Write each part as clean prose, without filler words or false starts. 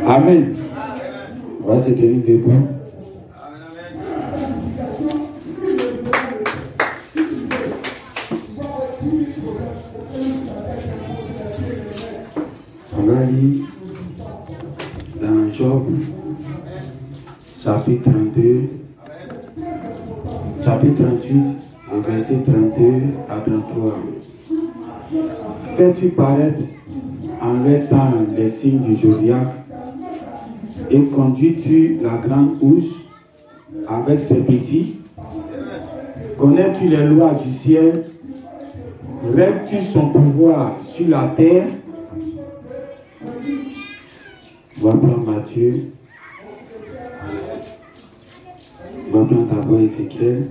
Amen. On va se tenir debout. On va lire dans Job, chapitre 32, chapitre 38, et verset 32 à 33. Fais-tu paraître en leur temps les signes du zodiaque et conduis-tu la grande housse avec ses petits? Connais-tu les lois du ciel? Règles-tu son pouvoir sur la terre? On va prendre Matthieu. On va prendre d'abord Ézéchiel.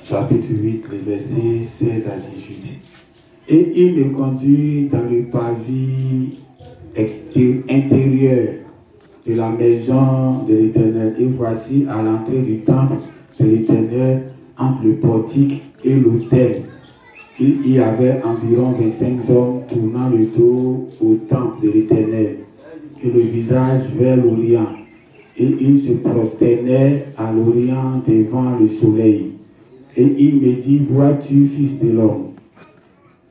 Chapitre 8, les versets 16 à 18. Et il me conduit dans le parvis intérieur de la maison de l'Éternel. Et voici à l'entrée du temple de l'Éternel, entre le portique et l'autel, il y avait environ 25 hommes tournant le dos au temple de l'Éternel et le visage vers l'Orient. Et ils se prosternaient à l'Orient devant le soleil. Et il me dit, vois-tu, fils de l'homme,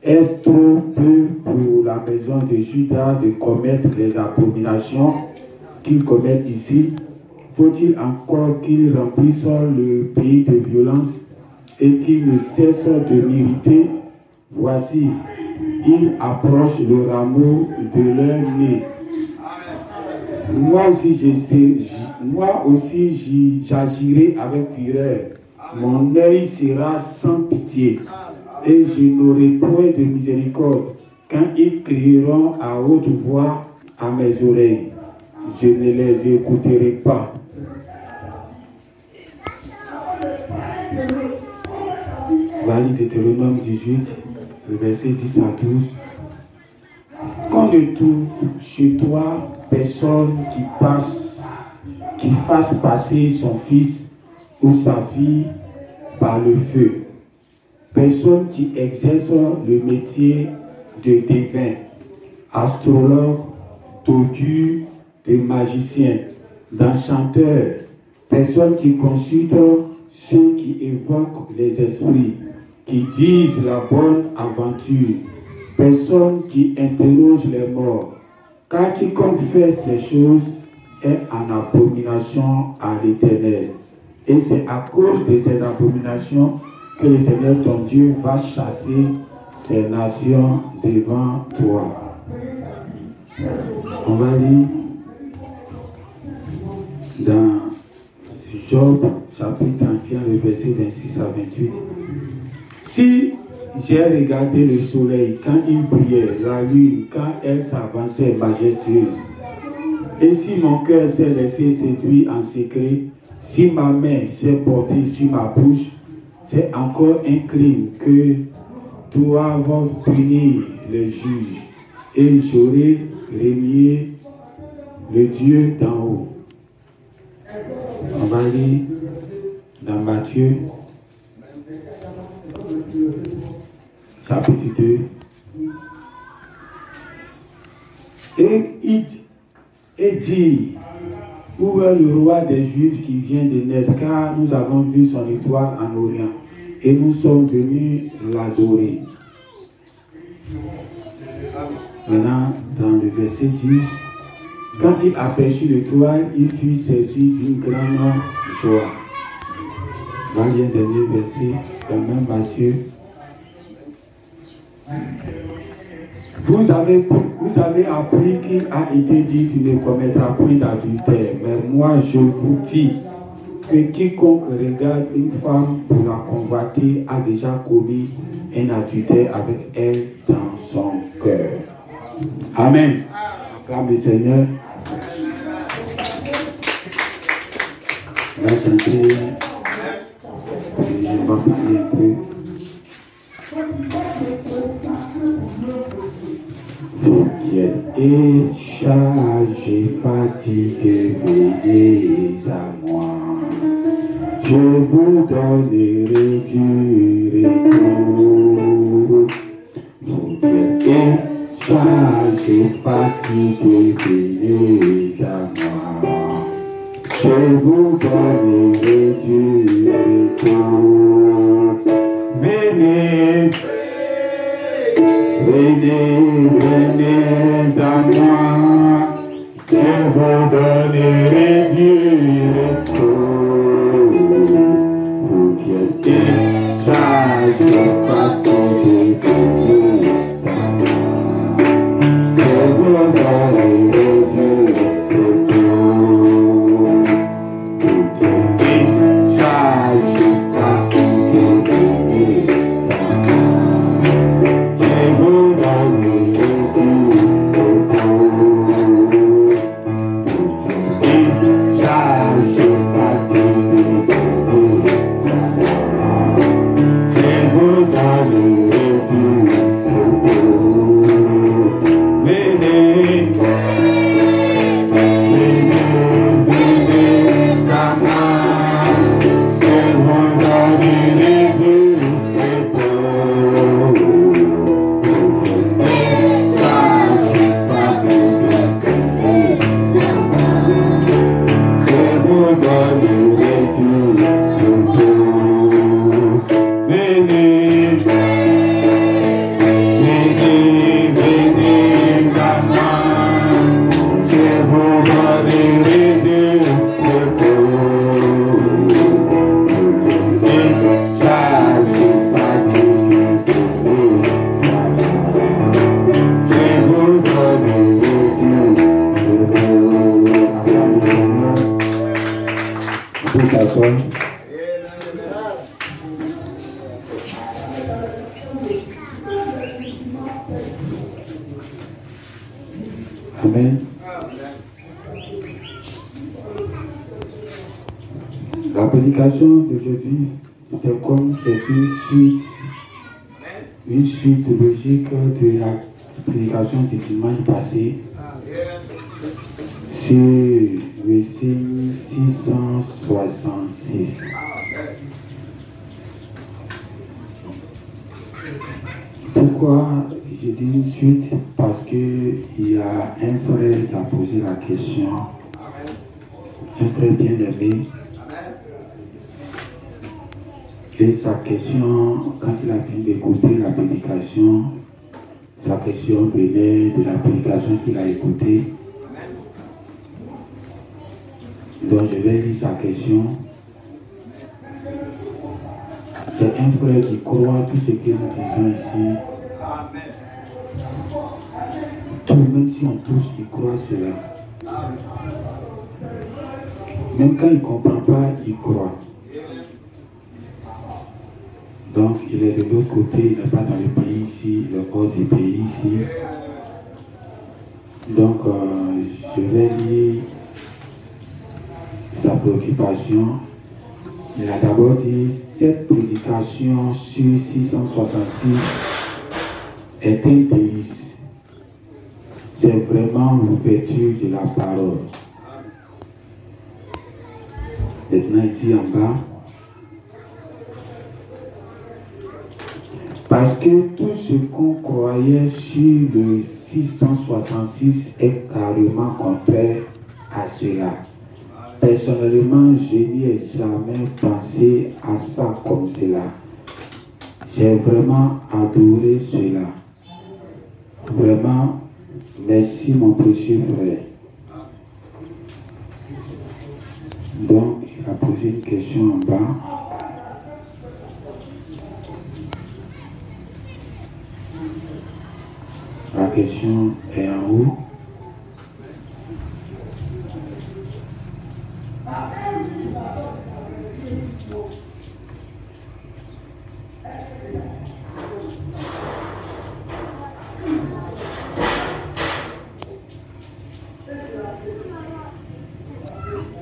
est-ce trop peu pour la maison de Juda de commettre les abominations qu'ils commettent ici? Faut-il encore qu'ils remplissent le pays de violence et qu'ils ne cessent de m'irriter? Voici, ils approchent le rameau de leur nez. Moi aussi, j'agirai avec fureur. Mon œil sera sans pitié et je n'aurai point de miséricorde quand ils crieront à haute voix à mes oreilles. Je ne les écouterai pas. Voilà Deutéronome 18, versets 10 à 12. Qu'on ne trouve chez toi personne qui fasse passer son fils ou sa fille par le feu. Personne qui exerce le métier de devin, astrologue, tordu, de magicien, d'enchanteur. Personne qui consulte ceux qui évoquent les esprits, qui disent la bonne aventure. Personne qui interroge les morts. Car quiconque fait ces choses est en abomination à l'Éternel. Et c'est à cause de ces abominations que l'Éternel, ton Dieu, va chasser ces nations devant toi. On va lire dans Job, chapitre 31, le verset 26 à 28. Si j'ai regardé le soleil quand il brillait, la lune quand elle s'avançait majestueuse, et si mon cœur s'est laissé séduire en secret, si ma main s'est portée sur ma bouche, c'est encore un crime que doivent punir les juges, et j'aurai renié le Dieu d'en haut. On va lire dans Matthieu, chapitre 2. Et dit, où est le roi des Juifs qui vient de naître, car nous avons vu son étoile en Orient, et nous sommes venus l'adorer. Maintenant, dans le verset 10, quand il aperçut l'étoile, il fut saisi d'une grande joie. Voilà un dernier verset, quand même Matthieu. Vous avez appris qu'il a été dit, tu ne commettras point d'adultère. Mais moi, je vous dis que quiconque regarde une femme pour la convoiter a déjà commis un adultère avec elle dans son cœur. Amen. Acclame le Seigneur. On va chanter. Et on va parler un peu. Vous qui êtes chargés, fatigués, venez à moi. Je vous donnerai du repos. Vous qui êtes chargés, fatigués, venez à moi. Je vous donnerai du repos. Venez. Venez, venez à moi, je vous donnerai du repos. Vous qui êtes chargés, fatigués, venez à moi, je vous donnerai du repos. Vous qui êtes chargés, fatigués, venez à moi. Vous donne Amen. La prédication d'aujourd'hui, c'est comme c'est une suite logique de la prédication du dimanche passé sur le signe 666. Pourquoi je dis une suite? Parce qu'il y a un frère qui a posé la question, un frère bien-aimé. Et sa question, quand il a fini d'écouter la prédication, sa question venait de la prédication qu'il a écoutée. Donc je vais lire sa question. C'est un frère qui croit tout ce que nous disons ici. Tout, même si on tous, il croit cela. Même quand il ne comprend pas, il croit. Donc il est de l'autre côté, il n'est pas dans le pays ici, il est hors du pays ici. Donc je vais lire sa préoccupation. Il a d'abord dit, cette prédication sur 666 est un délice. C'est vraiment l'ouverture de la parole. Maintenant, il dit en bas, parce que tout ce qu'on croyait sur le 666 est carrément contraire à cela. Personnellement, je n'y ai jamais pensé à ça comme cela. J'ai vraiment adoré cela. Vraiment, merci mon précieux frère. Donc, il a posé une question en bas. La question est en haut.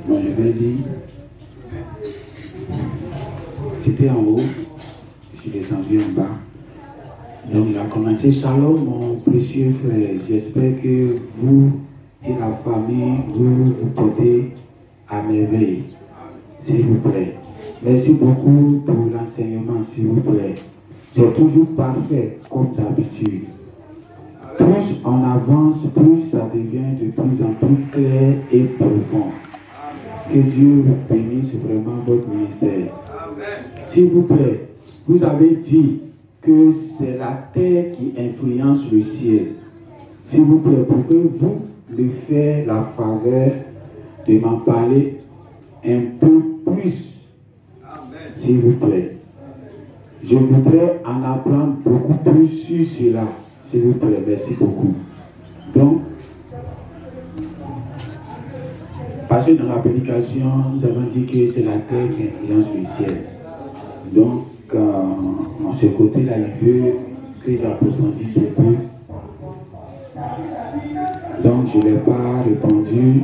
Moi, je vais dire, c'était en haut, je suis descendu en bas. Donc il a commencé, shalom mon précieux frère, j'espère que vous et la famille, vous portez à merveille, s'il vous plaît. Merci beaucoup pour l'enseignement, s'il vous plaît. C'est toujours parfait, comme d'habitude. Plus on avance, plus ça devient de plus en plus clair et profond. Que Dieu vous bénisse vraiment votre ministère. S'il vous plaît, vous avez dit que c'est la terre qui influence le ciel. S'il vous plaît, pouvez vous me faire la faveur de m'en parler un peu plus, s'il vous plaît. Je voudrais en apprendre beaucoup plus sur cela, s'il vous plaît. Merci beaucoup. Donc, parce que dans la prédication, nous avons dit que c'est la terre qui influence le ciel. Donc, en ce côté-là, il veut que j'approfondisse un peu. Donc, je ne l'ai pas répondu.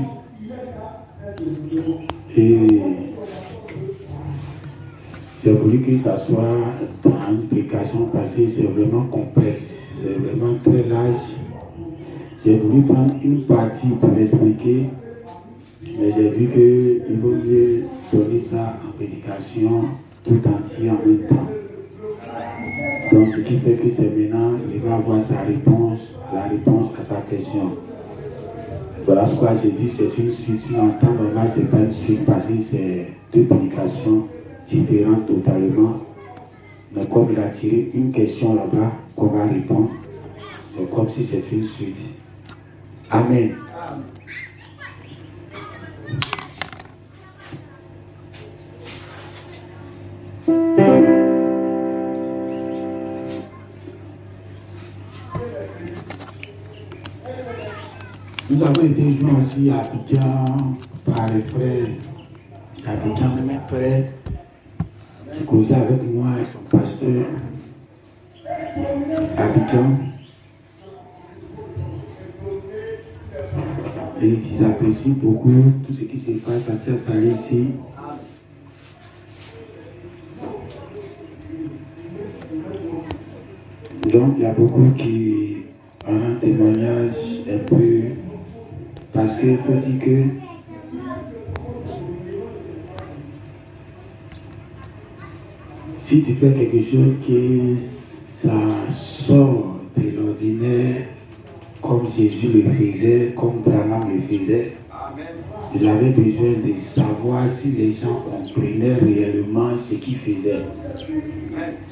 Et j'ai voulu que ça soit dans une prédication parce que c'est vraiment complexe. C'est vraiment très large. J'ai voulu prendre une partie pour l'expliquer. Mais j'ai vu qu'il vaut mieux donner ça en prédication tout entier en même temps. Donc ce qui fait que c'est maintenant, il va avoir sa réponse, la réponse à sa question. Voilà pourquoi j'ai dit c'est une suite. Si on entend normal, ce n'est pas une suite parce que c'est deux prédications différentes totalement. Mais comme il a tiré une question là-bas qu'on va répondre, c'est comme si c'était une suite. Amen. Nous avons été joints aussi à Abidjan par les frères d'Abidjan, les mêmes frères qui causaient avec moi et son pasteur Abidjan. et qu'ils apprécient beaucoup tout ce qui se passe à Terre Salée ici. Donc il y a beaucoup qui ont un témoignage un peu, parce qu'il faut dire que si tu fais quelque chose qui ça sort de l'ordinaire, comme Jésus le faisait, comme Branham le faisait, il avait besoin de savoir si les gens comprenaient réellement ce qu'il faisait.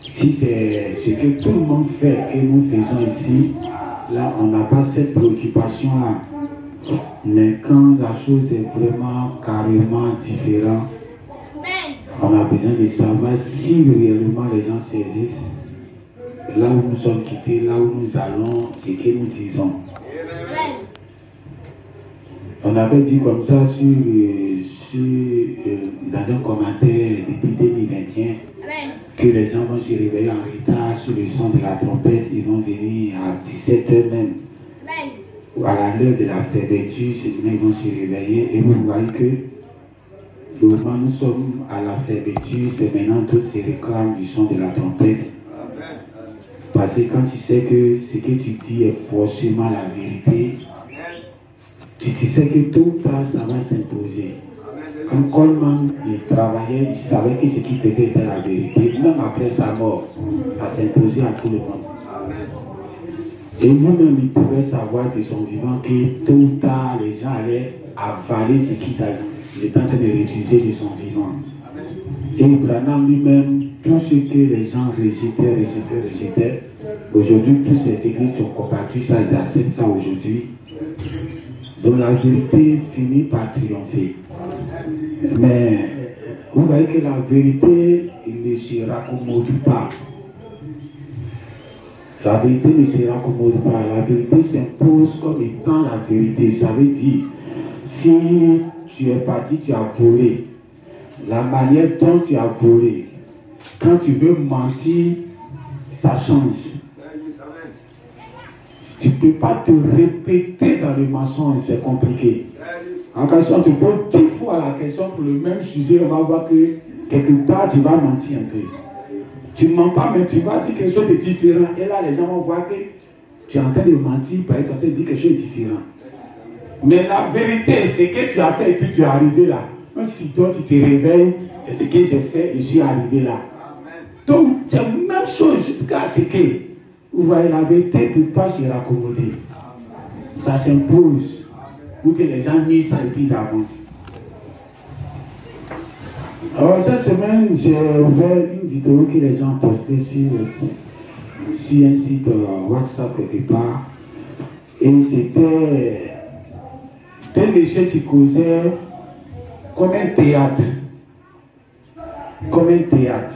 Si c'est ce que tout le monde fait, que nous faisons ici, là on n'a pas cette préoccupation-là. Mais quand la chose est vraiment carrément différente, on a besoin de savoir si réellement les gens saisissent là où nous sommes quittés, là où nous allons, ce que nous disons. On avait dit comme ça dans un commentaire depuis 2021 que les gens vont se réveiller en retard sur le son de la trompette, ils vont venir à 17h même. Ou à l'heure de la fermeture, ces gens vont se réveiller et vous voyez que au moment où nous sommes à la fermeture, c'est maintenant tout se réclame du son de la trompette. Parce que quand tu sais que ce que tu dis est forcément la vérité, tu sais que tôt ou tard ça va s'imposer. Quand Coleman il travaillait, il savait que ce qu'il faisait était la vérité. Même après sa mort, ça s'imposait à tout le monde. Et nous-mêmes, il pouvait savoir de son vivant que tôt ou tard, les gens allaient avaler ce qu'il était en train de réfuser de son vivant. Et Branham lui-même, tout ce que les gens rejetaient, aujourd'hui, toutes ces églises qui ont combattu ça, ils acceptent ça aujourd'hui. Donc la vérité finit par triompher. Mais vous voyez que la vérité ne se raccommode pas. La vérité ne se raccommode pas. La vérité s'impose comme étant la vérité. Ça veut dire, si tu es parti, tu as volé. La manière dont tu as volé, quand tu veux mentir, ça change. Tu ne peux pas te répéter dans le mensonge, c'est compliqué. En question, tu poses 10 fois la question pour le même sujet, on va voir que quelque part tu vas mentir un peu. Tu ne mens pas, mais tu vas dire quelque chose de différent. Et là, les gens vont voir que tu es en train de mentir, parce que tu es en train de dire quelque chose de différent. Mais la vérité, c'est que tu as fait et puis tu es arrivé là. Quand tu dors, tu te réveilles, c'est ce que j'ai fait et je suis arrivé là. Donc, c'est la même chose jusqu'à ce que, vous voyez, la vérité ne peut pas se raccommoder. Ça s'impose pour que les gens lisent ça et puis ils avancent. Alors, cette semaine, j'ai ouvert une vidéo que les gens ont postée sur un site WhatsApp quelque part. Et c'était un monsieur qui causait comme un théâtre. Comme un théâtre.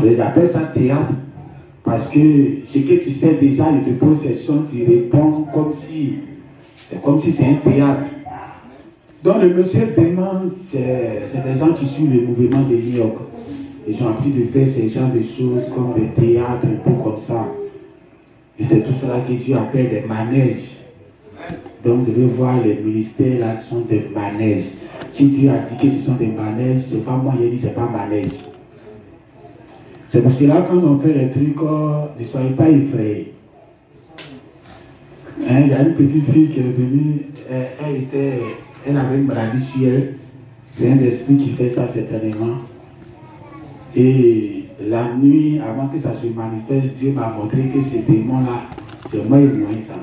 J'appelle ça théâtre parce que ce que tu sais déjà, il te pose des questions, tu réponds comme si c'est un théâtre. Donc le monsieur demande, c'est des gens qui suivent le mouvement de New York. Ils ont appris de faire ces genres de choses comme des théâtres, un peu comme ça. Et c'est tout cela que Dieu appelle des manèges. Donc vous devez voir les ministères là sont des manèges. Si Dieu a dit que ce sont des manèges, c'est pas moi, il a dit c'est pas manège. C'est pour cela quand on fait les trucs, ne soyez pas effrayés. Il y a une petite fille qui est venue, elle avait une maladie sur elle. C'est un esprit qui fait ça certainement. Et la nuit, avant que ça se manifeste, Dieu m'a montré que ces démons-là, c'est moi et moi ça.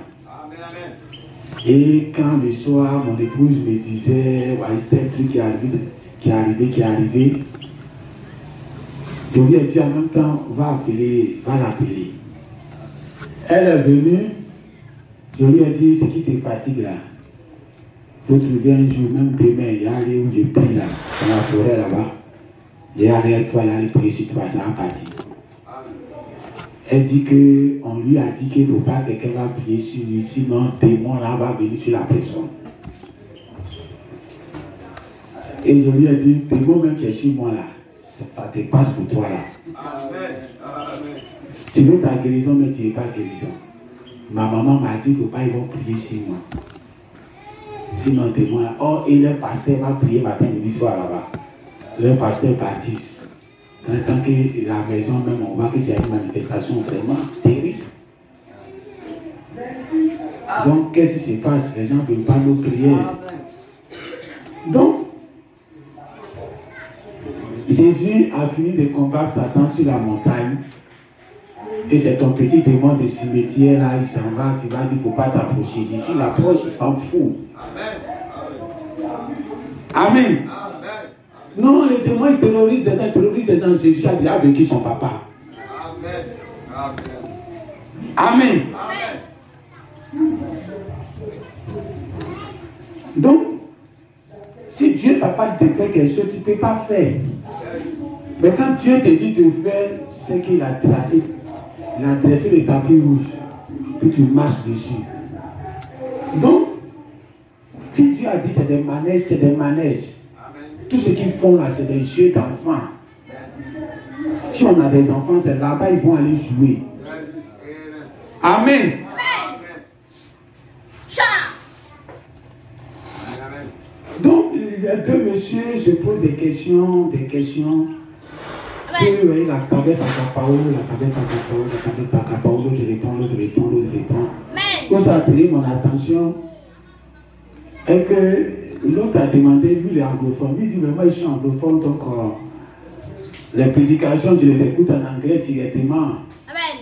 Et quand le soir, mon épouse me disait, ouais, il y a un truc qui est arrivé. Je lui ai dit en même temps, va l'appeler. Elle est venue, je lui ai dit, ce qui te fatigue là, il faut trouver un jour, même demain, il y a aller où je prie là, dans la forêt là-bas. Il y a aller avec toi, il y a aller prier sur toi, ça va partir. Elle dit qu'on lui a dit qu'il ne faut pas que quelqu'un va prier sur lui, sinon le démon là va venir sur la personne. Et je lui ai dit, le démon même qui est sur moi là, ça te passe pour toi là. Amen. Tu veux ta guérison, mais tu n'es pas guérison. Ma maman m'a dit qu'il ne faut pas ils vont prier sur moi. sinon démon là. Or, et le pasteur va prier matin, midi, soir là-bas. Le pasteur baptise. Tant que la maison même, on voit que c'est une manifestation vraiment terrible. Donc, qu'est-ce qui se passe? Les gens ne veulent pas nos prières. Donc, Jésus a fini de combattre Satan sur la montagne. Et c'est ton petit démon de cimetière là, il s'en va, tu vas dire, il ne faut pas t'approcher. Jésus l'approche, il s'en fout. Amen. Non, les démons, ils terrorisent les gens. Jésus a déjà vécu son papa. Amen. Donc, si Dieu t'a pas dit de faire quelque chose, tu ne peux pas faire. Mais quand Dieu te dit de faire ce qu'il a tracé, il a dressé le tapis rouge, puis tu marches dessus. Donc, si Dieu a dit c'est des manèges, c'est des manèges. Tout ce qu'ils font là, c'est des jeux d'enfants. Si on a des enfants, c'est là-bas ils vont aller jouer. Amen. Donc, les deux messieurs se posent des questions. Et oui, la tablette à Capaolo, l'autre répond. Quand ça a attiré mon attention, et que l'autre a demandé, vu les anglophones, il dit, mais moi je suis anglophone, donc les prédications, tu les écoutes en anglais directement. Amen.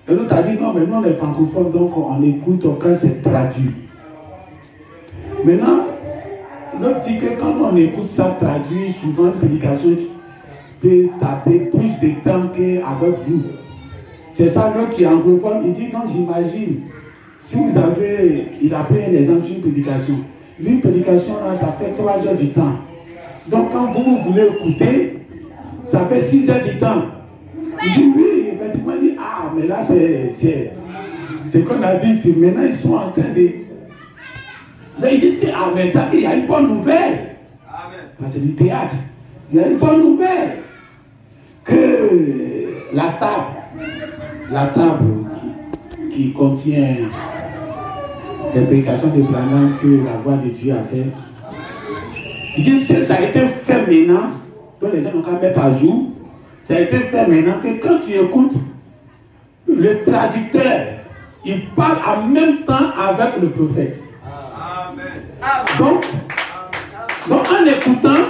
Et l'autre a dit, non, mais nous on est francophones, donc on écoute quand c'est traduit. Maintenant, l'autre dit que quand on écoute ça traduit, souvent une prédication peut taper plus de temps qu'avec vous. C'est ça l'autre qui est anglophone, il dit, non, j'imagine, si vous avez, il a pris un exemple sur une prédication. Une prédication là, ça fait 3 heures du temps. Donc quand vous voulez écouter, ça fait 6 heures du temps. Il dit oui, effectivement, il dit, ah, mais là c'est qu'on a dit, maintenant ils sont en train de... Là ils disent que, ah, mais il y a une bonne nouvelle. Ça c'est du théâtre. Il y a une bonne nouvelle. Que la table qui contient les prédications de Branham que la voix de Dieu a fait, ils disent que ça a été fait maintenant, donc les gens n'ont qu'à mettre à jour, ça a été fait maintenant que quand tu écoutes, le traducteur, il parle en même temps avec le prophète. Donc en écoutant,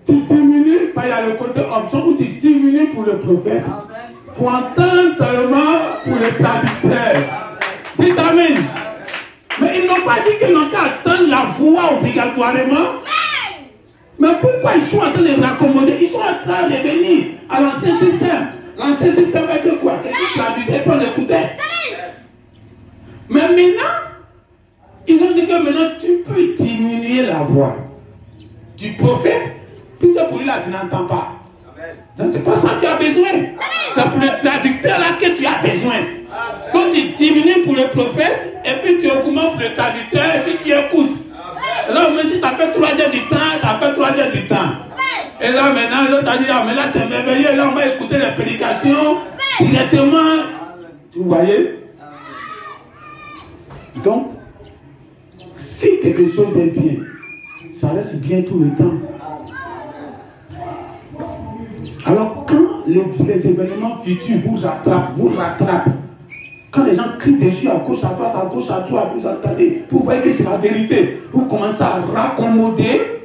tu diminues, il y a le côté option où tu diminues pour le prophète, pour entendre seulement pour le traducteur. Dites Amen. Mais ils n'ont pas dit qu'ils n'ont qu'à attendre la voix obligatoirement. Mais pourquoi ils sont en train de raccommoder? Ils sont en train de revenir à l'ancien système. L'ancien système avec quoi? Quelqu'un traduisait pour l'écouter. Mais maintenant, ils ont dit que maintenant tu peux diminuer la voix du prophète. Puis c'est pour lui là, tu n'entends pas. C'est pas ça que tu as besoin. C'est pour le traducteur là que tu as besoin. Donc tu diminues pour le prophète, et puis tu augmentes pour le traducteur, et puis tu écoutes. Là, même si tu as fait 3 heures du temps, tu as fait 3 heures du temps. Et là, maintenant, l'autre a dit, ah, mais là, c'est merveilleux, là, on va écouter les prédications directement. Vous voyez? Donc, si quelque chose est bien, ça reste bien tout le temps. Alors, quand les événements futurs vous rattrapent, quand les gens crient dessus à gauche, à droite, vous entendez, vous voyez que c'est la vérité, vous commencez à raccommoder.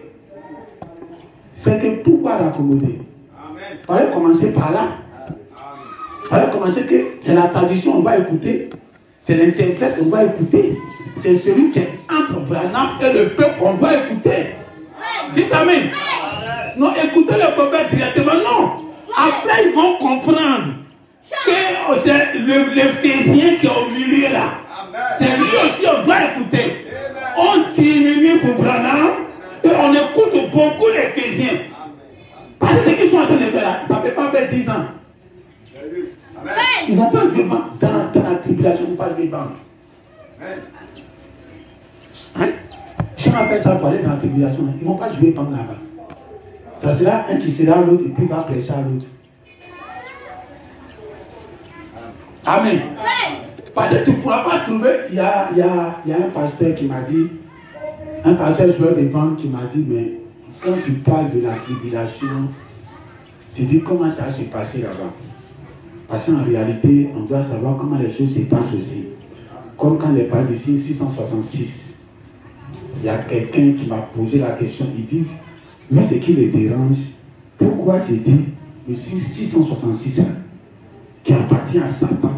C'est que pourquoi raccommoder? Il fallait commencer par là. Il fallait commencer que c'est la tradition, on va écouter. C'est l'interprète, on va écouter. C'est celui qui est entre Branham et le peuple, on va écouter. Dites Amen. Non, écoutez le prophète directement, non. Après, ils vont comprendre que c'est l'Éphésien qui est au milieu là. C'est lui aussi, on doit écouter. On diminue pour Branham et on écoute beaucoup l'Éphésien. Parce que ce qu'ils sont en train de faire là, ça ne peut pas faire 10 ans. Ils n'ont pas joué dans la tribulation, ils n'ont pas joué banque. Hein? Si on appelle ça pour aller dans la tribulation, ils ne vont pas jouer banque là-bas. Ça sera un qui sera l'autre et puis va prêcher à l'autre. Amen. Parce que tu ne pourras pas trouver. Il y a un pasteur qui m'a dit Un pasteur joueur de bande qui m'a dit, mais quand tu parles de la tribulation, tu dis comment ça s'est passé là-bas. Parce qu'en réalité, on doit savoir comment les choses se passent aussi. Comme quand les parle d'ici 666, il y a quelqu'un qui m'a posé la question, il dit, mais ce qui les dérange, pourquoi j'ai dit le 666 qui appartient à Satan?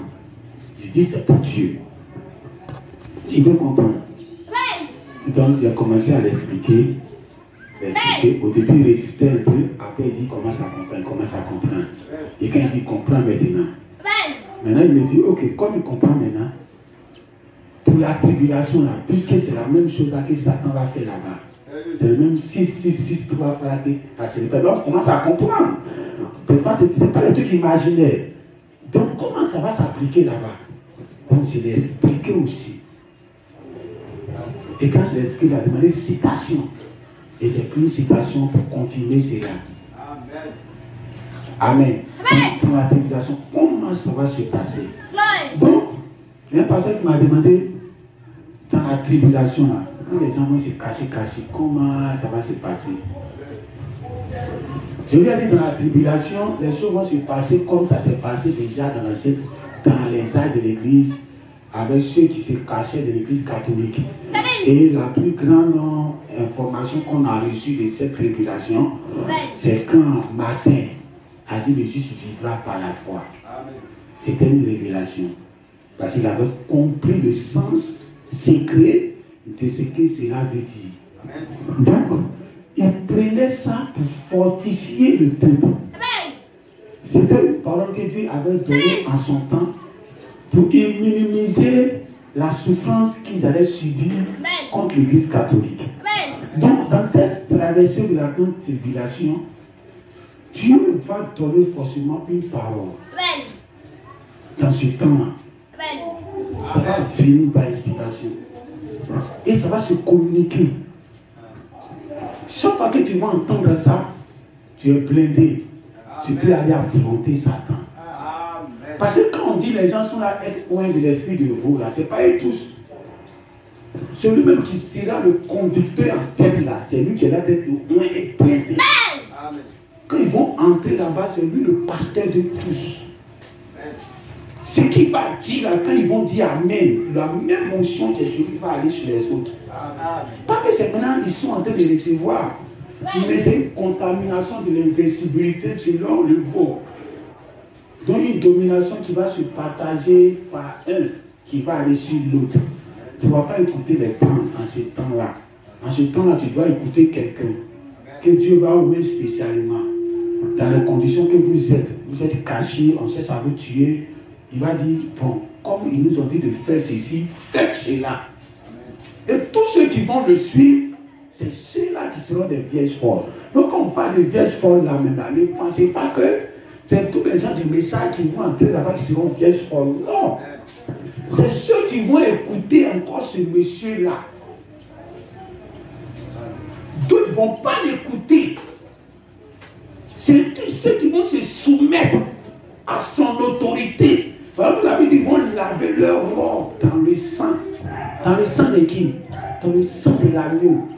Je dis, c'est pour Dieu. Il veut comprendre. Donc, il a commencé à l'expliquer. Au début, il résistait un peu. Après, il dit, commence à comprendre. Et quand il dit, comprends maintenant. Maintenant, il me dit, ok, comme il comprend maintenant, pour la tribulation, là, puisque c'est la même chose là que Satan va faire là-bas. C'est le même 666 3 fois donc, on commence à comprendre. Ce n'est pas le truc imaginaire. Donc, comment ça va s'appliquer là-bas? Donc, je l'ai expliqué aussi. Et quand je l'ai expliqué, il a demandé citation. Et j'ai pris une citation pour confirmer cela. Amen. Dans la tribulation, comment ça va se passer? Donc, il y a un pasteur qui m'a demandé, dans la tribulation, là, quand les gens vont se cacher, comment ça va se passer? Je lui ai dit, dans la tribulation, les choses vont se passer comme ça s'est passé déjà dans les âges de l'Église, avec ceux qui se cachaient de l'Église catholique. Et la plus grande information qu'on a reçue de cette tribulation, c'est quand Martin a dit le juste vivra par la foi. C'était une révélation. Parce qu'il avait compris le sens secret de ce que cela veut dire. Donc, il prenait ça pour fortifier le peuple. C'était une parole que Dieu avait donnée en son temps pour minimiser la souffrance qu'ils allaient subir contre l'Église catholique. Donc, dans cette traversée de la grande tribulation, Dieu va donner forcément une parole. Dans ce temps-là, ça va venir par inspiration. Et ça va se communiquer. Chaque fois que tu vas entendre ça, tu es blindé. Tu peux aller affronter Satan. Parce que quand on dit les gens sont là, être loin de l'esprit de vous, là, ce n'est pas eux tous. C'est lui-même qui sera le conducteur en tête là. C'est lui qui est là d'être loin et blindé. Quand ils vont entrer là-bas, c'est lui le pasteur de tous. Ce qu'il va dire là, quand ils vont dire Amen, la même onction, c'est celui qui va aller sur les autres. Pas que c'est maintenant ils sont en train de recevoir, mais c'est une contamination de l'invisibilité selon le veau. Donc une domination qui va se partager par un qui va aller sur l'autre. Tu ne vas pas écouter les temps en ce temps-là. En ce temps-là, tu dois écouter quelqu'un que Dieu va ouvrir spécialement. Dans les conditions que vous êtes cachés, on cherche à vous tuer. Il va dire, bon, comme ils nous ont dit de faire ceci, faites cela. Et tous ceux qui vont le suivre, c'est ceux-là qui seront des vierges folles. Donc quand on parle de vierges folles là maintenant, ne pensez pas que c'est tous les gens du message qui vont entrer là-bas qui seront vierges folles. Non. C'est ceux qui vont écouter encore ce monsieur-là. D'autres ne vont pas l'écouter. C'est ceux qui vont se soumettre à son autorité. Vous avez dit, ils vont laver leur robe dans le sang. Dans le sang de qui? Dans le sang de l'agneau.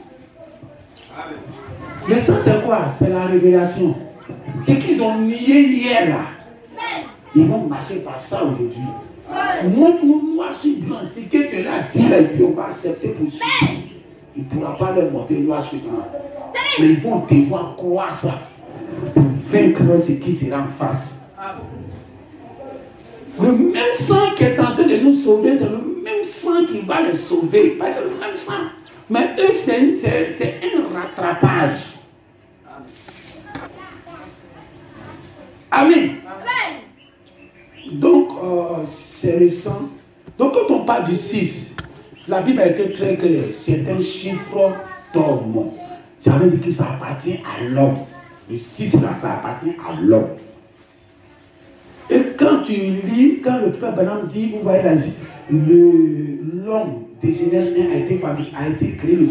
Le sang, c'est quoi? C'est la révélation. Ce qu'ils ont nié hier là, ils vont marcher par ça aujourd'hui. Montre-moi, je suis blanc. Ce que tu l'as dit là, et puis on va accepter pour suivre. Il ne pourra pas leur montrer noir suivant. Mais ils vont devoir croire ça pour vaincre ce qui sera en face. Le même sang qui est en train de nous sauver, c'est le même sang qui va les sauver. C'est le même sang. Mais eux, c'est un rattrapage. Amen. Donc, c'est le sang. Donc, quand on parle du 6, la Bible a été très claire. C'est un chiffre d'homme. J'avais dit que ça appartient à l'homme. Le 6, là, ça appartient à l'homme. Et quand tu lis, quand le frère Branham dit, vous voyez l'homme de Genèse 1 a été créé le 6e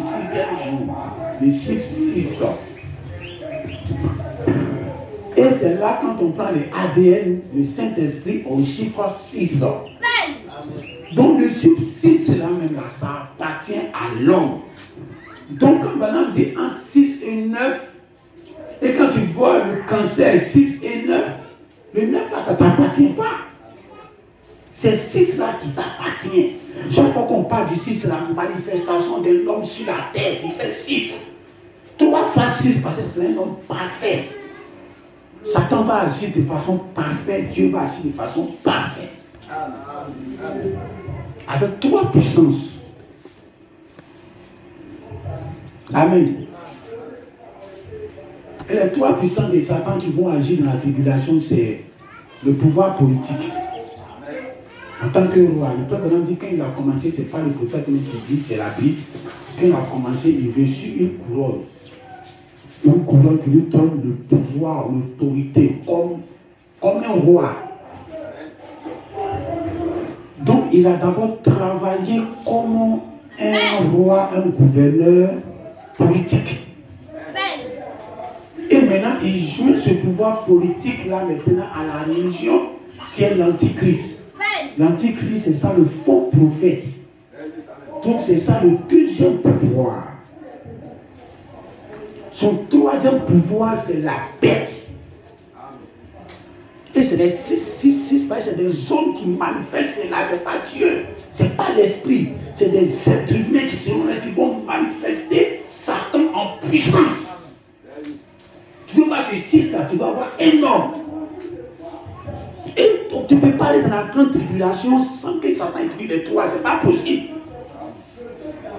jour. Le chiffre 6. Et c'est là quand on prend l'ADN, le Saint-Esprit au chiffre 6. Donc le chiffre 6, c'est là même là, ça appartient à l'homme. Donc, quand Balaam dit entre 6 et 9, et quand tu vois le cancer 6 et 9, le 9 là, ça ne t'appartient pas. C'est 6 là qui t'appartient. Chaque fois qu'on parle du 6, la manifestation de l'homme sur la terre, il fait 6. 3 fois 6, parce que c'est un homme parfait. Satan va agir de façon parfaite, Dieu va agir de façon parfaite. Avec 3 puissances. Amen. Et les 3 puissances de Satan qui vont agir dans la tribulation, c'est le pouvoir politique. En tant que roi, le prophète dit quand il a commencé, ce n'est pas le prophète qui dit, c'est la Bible. Quand il a commencé, il reçut une couronne. Une couronne qui lui donne le pouvoir, l'autorité, comme un roi. Donc il a d'abord travaillé comme un roi, un gouverneur politique. Et maintenant, il joue ce pouvoir politique-là maintenant à la religion, qui est l'antichrist. L'antichrist, c'est ça le faux prophète. Donc c'est ça le deuxième pouvoir. Son troisième pouvoir, c'est la bête. Et c'est des 6, c'est des hommes qui manifestent cela, c'est pas Dieu, c'est pas l'esprit, c'est des êtres humains qui vont manifester Satan en puissance. Tu veux voir ces 6 là, tu vas avoir un homme. Et tu ne peux pas aller dans la grande tribulation sans que Satan introduise les 3, c'est pas possible.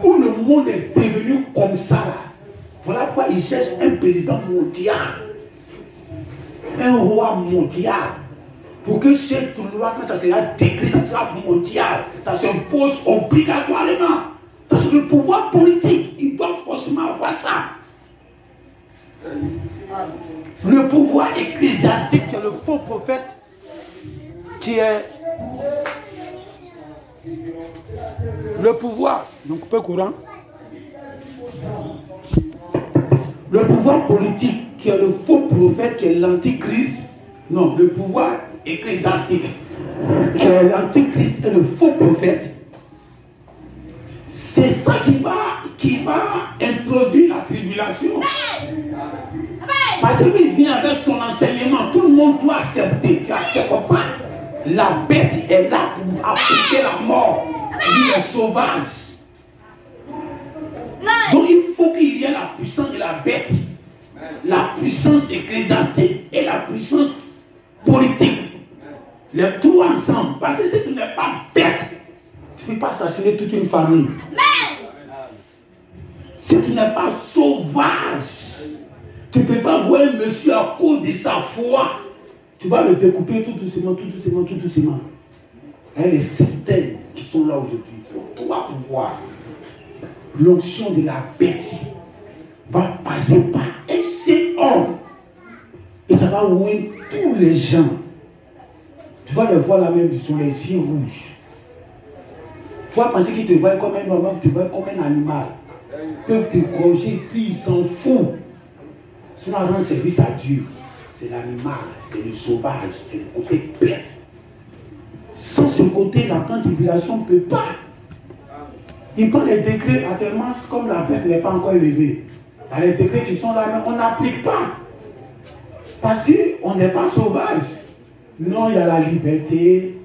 Où le monde est devenu comme ça là. Voilà pourquoi il cherche un président mondial, un roi mondial, pour que cette loi, quand ça sera décrit, ça sera mondial, ça s'impose obligatoirement. Ça c'est le pouvoir politique, il doit forcément avoir ça. Le pouvoir ecclésiastique, qui est le faux prophète, qui est le pouvoir, donc peu courant. Le pouvoir politique, qui est le faux prophète, qui est l'antichrist, non, le pouvoir ecclésiastique, qui est l'antichrist et le faux prophète, c'est ça qui va introduire la tribulation. Parce qu'il vient avec son enseignement, tout le monde doit accepter, tu n'acceptes pas. La bête est là pour appliquer la mort, lui est sauvage. Donc il faut qu'il y ait la puissance de la bête, la puissance ecclésiastique et la puissance politique. Les 3 ensemble. Parce que si tu n'es pas bête, tu ne peux pas assassiner toute une famille. Si tu n'es pas sauvage, tu ne peux pas voir un monsieur à cause de sa foi. Tu vas le découper tout doucement, tout doucement, tout doucement. Et les systèmes qui sont là aujourd'hui, pour toi pouvoir. L'onction de la bête va passer par un seul homme. Et ça va ouer tous les gens. Tu vas les voir là même, ils sont les yeux rouges. Tu vas penser qu'ils te voient comme un homme, tu te vois comme un animal. Ils peuvent te gorger, puis ils s'en foutent. Cela rend service à Dieu. C'est l'animal, c'est le sauvage, c'est le côté bête. Sans ce côté, la grande tribulation ne peut pas. Il prend les décrets actuellement, comme la bête n'est pas encore élevée. Il y a les décrets qui sont là, mais on n'applique pas. Parce qu'on n'est pas sauvage. Non, il y a la liberté.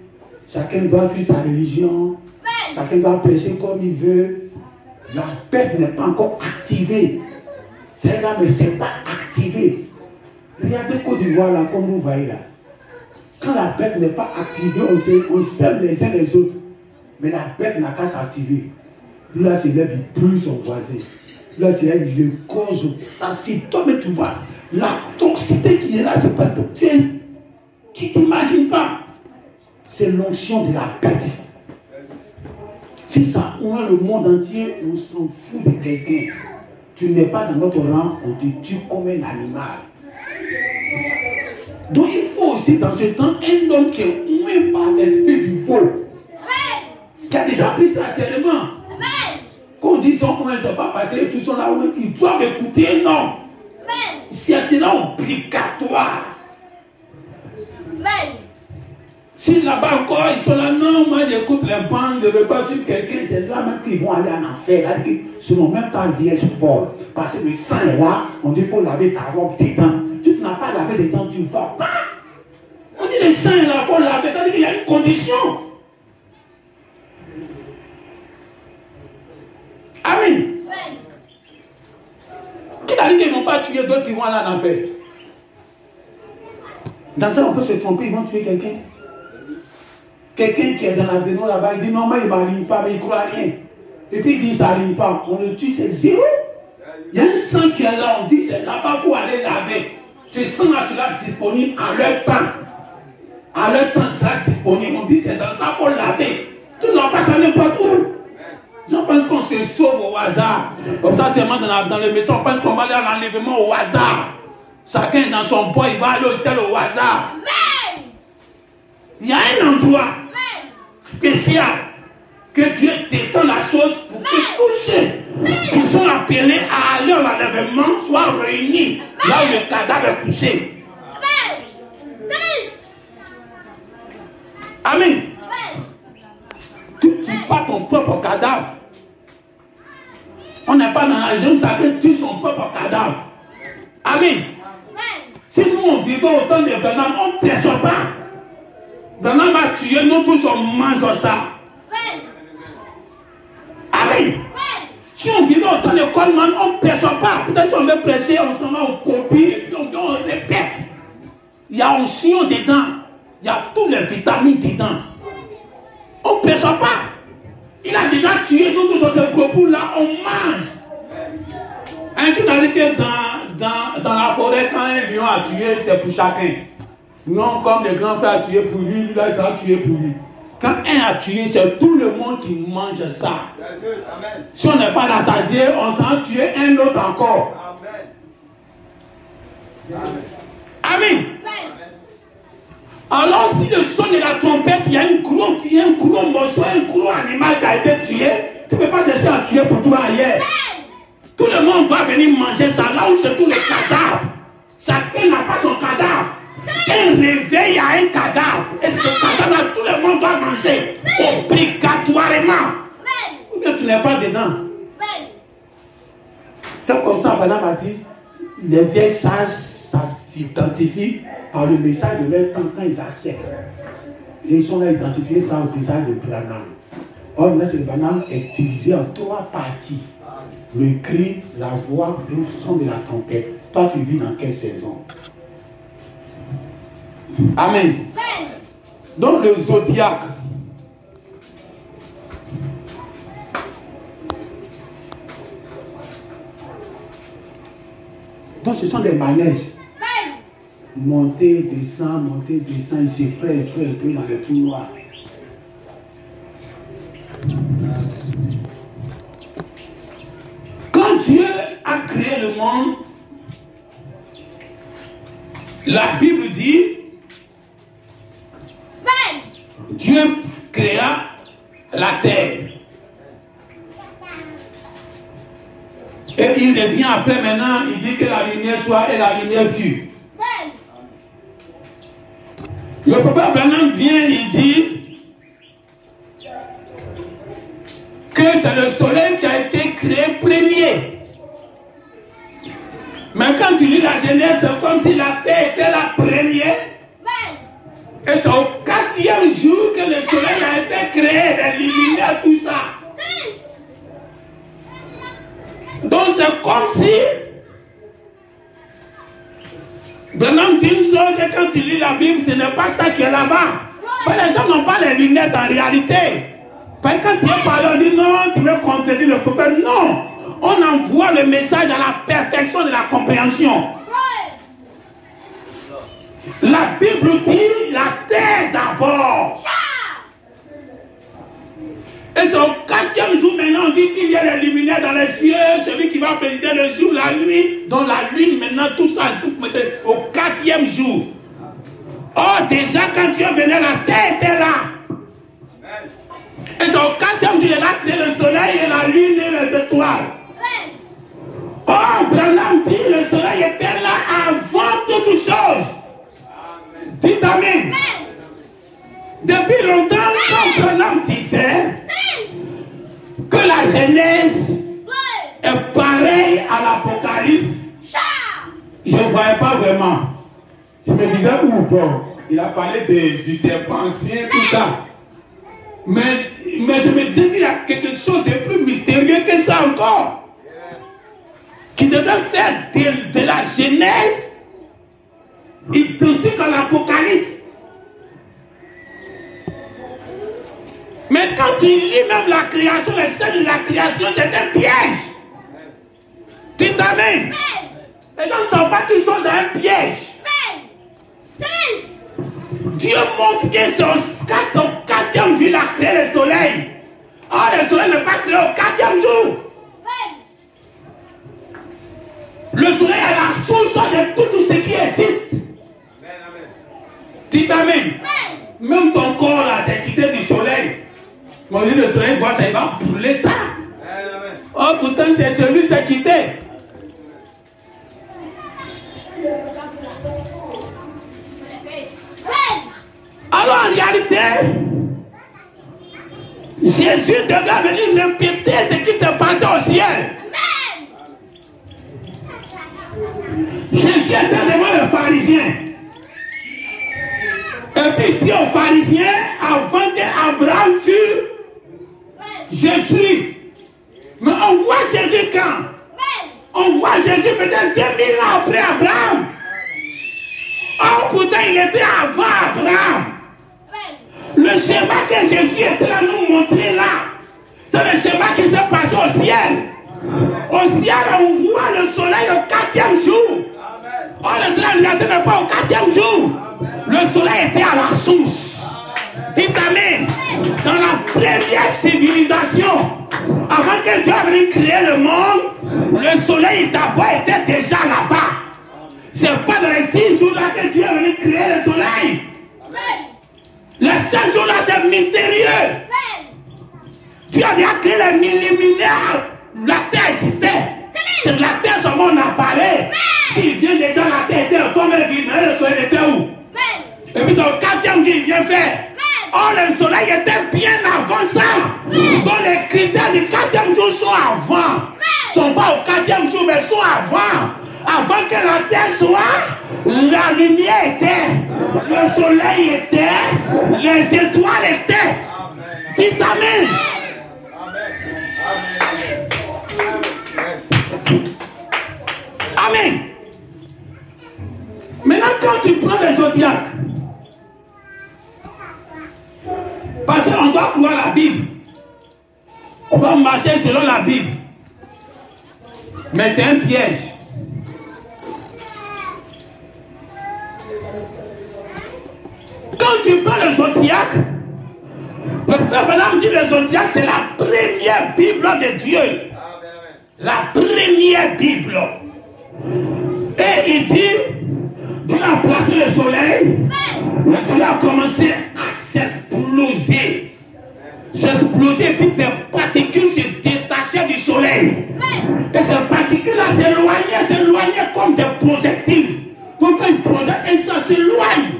Chacun doit faire sa religion. Chacun doit prêcher comme il veut. La bête n'est pas encore activée. C'est là, mais ce n'est pas activé. Regardez Côte d'Ivoire là, comme vous voyez là. Quand la bête n'est pas activée, on s'aime les uns les autres. Mais la bête n'a qu'à s'activer. Là, c'est là, il brûle son voisin. Là, c'est là, il le cause. Ça, c'est toi, mais tu vois. La toxicité qui est là, c'est parce que tu ne t'imagines pas. C'est l'onction de la bête. Si ça ouvre le monde entier, on s'en fout de quelqu'un. Tu n'es pas dans notre rang, on te tue comme un animal. Donc il faut aussi dans ce temps un homme qui est oué par l'esprit du vol. Qui a déjà pris ça actuellement. Quand on dit ça, on ne sait pas passer, tout ça là, ils doivent écouter un homme. C'est cela obligatoire. Si là-bas encore, ils sont là, non, moi j'écoute les bandes, je ne veux pas sur quelqu'un, c'est là même qu'ils vont aller en enfer. C'est-à-dire qu'ils ne sont même pas vierges folles. Parce que le sang est là, on dit qu'il faut laver ta robe dedans. Tu n'as pas lavé dedans, tu ne vas pas. On dit le sang est là, il faut laver, ça veut dire qu'il y a une condition. Amen. Qui t'a dit qu'ils ne vont pas tuer d'autres qui vont aller en enfer? Dans ça, on peut se tromper, ils vont tuer quelqu'un. Quelqu'un qui est dans la véno là-bas, il dit non, mais il ne m'aligne pas, mais il ne croit rien. Et puis il dit ça n'aligne pas, on le tue, c'est zéro. Il y a un sang qui est là, on dit c'est là-bas, il faut aller laver. Ce sang-là sera disponible en leur temps. En leur temps, sera disponible. On dit c'est dans ça, il faut laver. Tu n'as pas ça n'importe où. Je pense qu'on se sauve au hasard. Comme ça, tu es dans le métier, on pense qu'on va aller à l'enlèvement au hasard. Chacun dans son bois, il va aller au ciel au hasard. Il y a un endroit spécial que Dieu descend la chose pour que tous ceux qui sont appelés à aller à l'enlèvement soient réunis là où le cadavre est couché. Amen. Tu ne tues pas ton propre cadavre. On n'est pas dans la région, ça fait tuer son propre cadavre. Amen. Si nous on vivait autant de Branham, on ne perçoit pas. Branham a tué, nous tous on mange ça. Amen. Si on vivait autant de Coleman, on ne perçoit pas. Peut-être si on veut prêcher, on s'en va au copie et puis on répète. Il y a un chien dedans. Il y a toutes les vitamines dedans. On ne perçoit pas. Il a déjà tué, nous tous autres propos là, on mange. Un qui t'a dit que dans la forêt, quand un lion a tué, c'est pour chacun. Non, comme les grands frères a tué pour lui, lui là, il a tué pour lui. Quand un a tué, c'est tout le monde qui mange ça. Si on n'est pas rassasié, on s'en tue un autre encore. Amen. Alors, si le son de la trompette, il y a un gros morceau, un gros animal qui a été tué, tu ne peux pas chercher à tuer pour toi ailleurs. Tout le monde doit venir manger ça là où c'est tous les cadavres. Chacun n'a pas son cadavre. Un réveil, il y a un cadavre. Et ce cadavre là, tout le monde doit manger obligatoirement. Ou bien tu n'es pas dedans. C'est comme ça, Madame a dit, les vieilles sages, ça s'identifie par le message de leur temps quand ils acceptent. Et ils sont là identifiés ça au message de Branham. Or, le message de Branham est divisé en 3 parties. Le cri, la voix, le son de la trompette. Toi, tu vis dans quelle saison? Amen. Donc, le zodiaque. Donc, ce sont des manèges. Monter, descendre, il s'effraie, et puis dans le trou noir. Quand Dieu a créé le monde, la Bible dit, Dieu créa la terre. Et il revient après maintenant, il dit que la lumière soit et la lumière fut. Le papa Branham vient, il dit que c'est le soleil qui a été créé premier. Mais quand tu lis la Genèse, c'est comme si la terre était la première. Et c'est au 4e jour que le soleil a été créé, les lumières, tout ça. Donc c'est comme si Branham dit une chose, et quand tu lis la Bible, ce n'est pas ça qui est là-bas. Les gens n'ont pas les lunettes en réalité. Parce que quand tu es parlé, on dit non, tu veux contredire le prophète. Non, on envoie le message à la perfection de la compréhension. La Bible dit la terre d'abord. Et c'est au 4e jour maintenant, on dit qu'il y a les luminaires dans les cieux, celui qui va présider le jour, la nuit, dans la lune maintenant, tout ça, c'est au 4e jour. Or, déjà, quand Dieu venait, la terre était là. Et c'est au 4e jour, il a créé le soleil et la lune et les étoiles. Or, Branham dit, le soleil était là avant toute chose. Dites Amen. Depuis longtemps, quand un homme disait que la Genèse est pareille à l'Apocalypse, je ne voyais pas vraiment. Je me disais, bon, il a parlé du serpent ancien, tout ça. Mais je me disais qu'il y a quelque chose de plus mystérieux que ça encore. Qui devait faire de la Genèse identique à l'Apocalypse. Mais quand tu lis même la création, les scènes de la création, c'est un piège. Tu t'amènes. Les gens ne savent pas qu'ils sont dans un piège. Dieu montre que c'est au 4e jour il a créé le soleil. Or le soleil n'est pas créé au 4e jour. Le soleil est la source de tout ce qui existe. Tu t'amènes. Même ton corps là, c'est quitté du soleil. Mon Dieu, le soleil voit ça, il va brûler ça. Oh, pourtant, c'est celui qui s'est quitté. Alors, en réalité, Jésus devrait venir répéter ce qui s'est passé au ciel. Jésus était devant les pharisiens. Et puis, il dit aux pharisiens, avant qu'Abraham fût, je suis. Mais on voit Jésus quand? On voit Jésus peut-être 2000 ans après Abraham. Oh, pourtant, il était avant Abraham. Le schéma que Jésus était là nous montrer là, c'est le schéma qui s'est passé au ciel. Au ciel, on voit le soleil au 4e jour. Oh, le soleil n'était pas au 4e jour. Le soleil était à la source. Tu t'amènes. Dans la première civilisation, avant que Dieu ait venu créer le monde, le soleil d'abord était déjà là-bas. C'est pas dans les 6 jours là que Dieu est venu créer le soleil. Les 5 jours là, c'est mystérieux. Dieu a déjà créé les millénaires. La terre existait. C'est la terre seulement on a parlé. Il vient déjà, la terre était comme un vide, mais le soleil était où? Et puis c'est au 4e jour il vient faire. Oh, le soleil était bien avant ça. Donc les critères du 4e jour sont avant. Ils ne sont pas au 4e jour, mais sont avant. Avant que la terre soit, la lumière était, le soleil était, les étoiles étaient. Tu t'amènes. Amen. Maintenant, quand tu prends le zodiaque, parce qu'on doit croire la Bible, on doit marcher selon la Bible, mais c'est un piège. Quand tu prends le zodiaque, le frère Branham dit le zodiaque c'est la première Bible de Dieu. La première Bible. Et il dit, Dieu a placé le soleil a commencé à s'exploser. S'exploser, puis des particules se détachaient du soleil. Et ces particules-là s'éloignaient comme des projectiles. Comme quand ils projettent, et ça s'éloigne.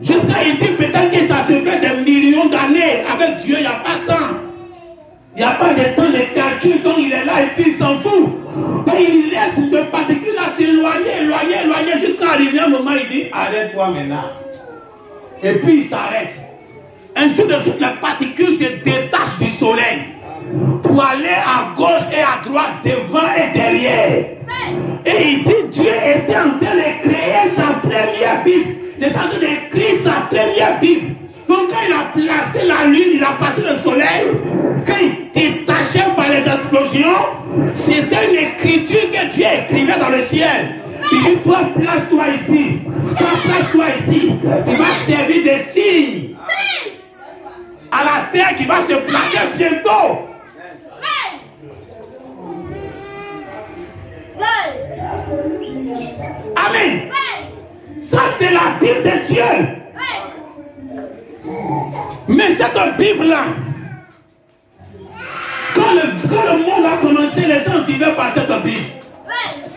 Jusqu'à il dit peut-être que ça se fait des millions d'années. Avec Dieu, il n'y a pas de temps. Il n'y a pas de temps de calcul, donc il est là et puis il s'en fout. Et il laisse les particules là s'éloigner, jusqu'à arriver un moment, il dit arrête-toi maintenant. Et puis il s'arrête. Ainsi de suite, les particules se détachent du soleil pour aller à gauche et à droite, devant et derrière. Et il dit Dieu était en train de créer sa première Bible. Il est en train d'écrire sa première Bible. Donc quand il a placé la lune, il a placé le soleil, quand il détachait par les explosions, c'était une écriture que Dieu écrivait dans le ciel. Il dit, toi, place-toi ici. Toi, place-toi ici. Tu vas servir de signe à la terre qui va se placer bientôt. Amen. Ça, c'est la Bible de Dieu. Mais cette Bible-là, quand le monde a commencé, les gens vivaient par cette Bible.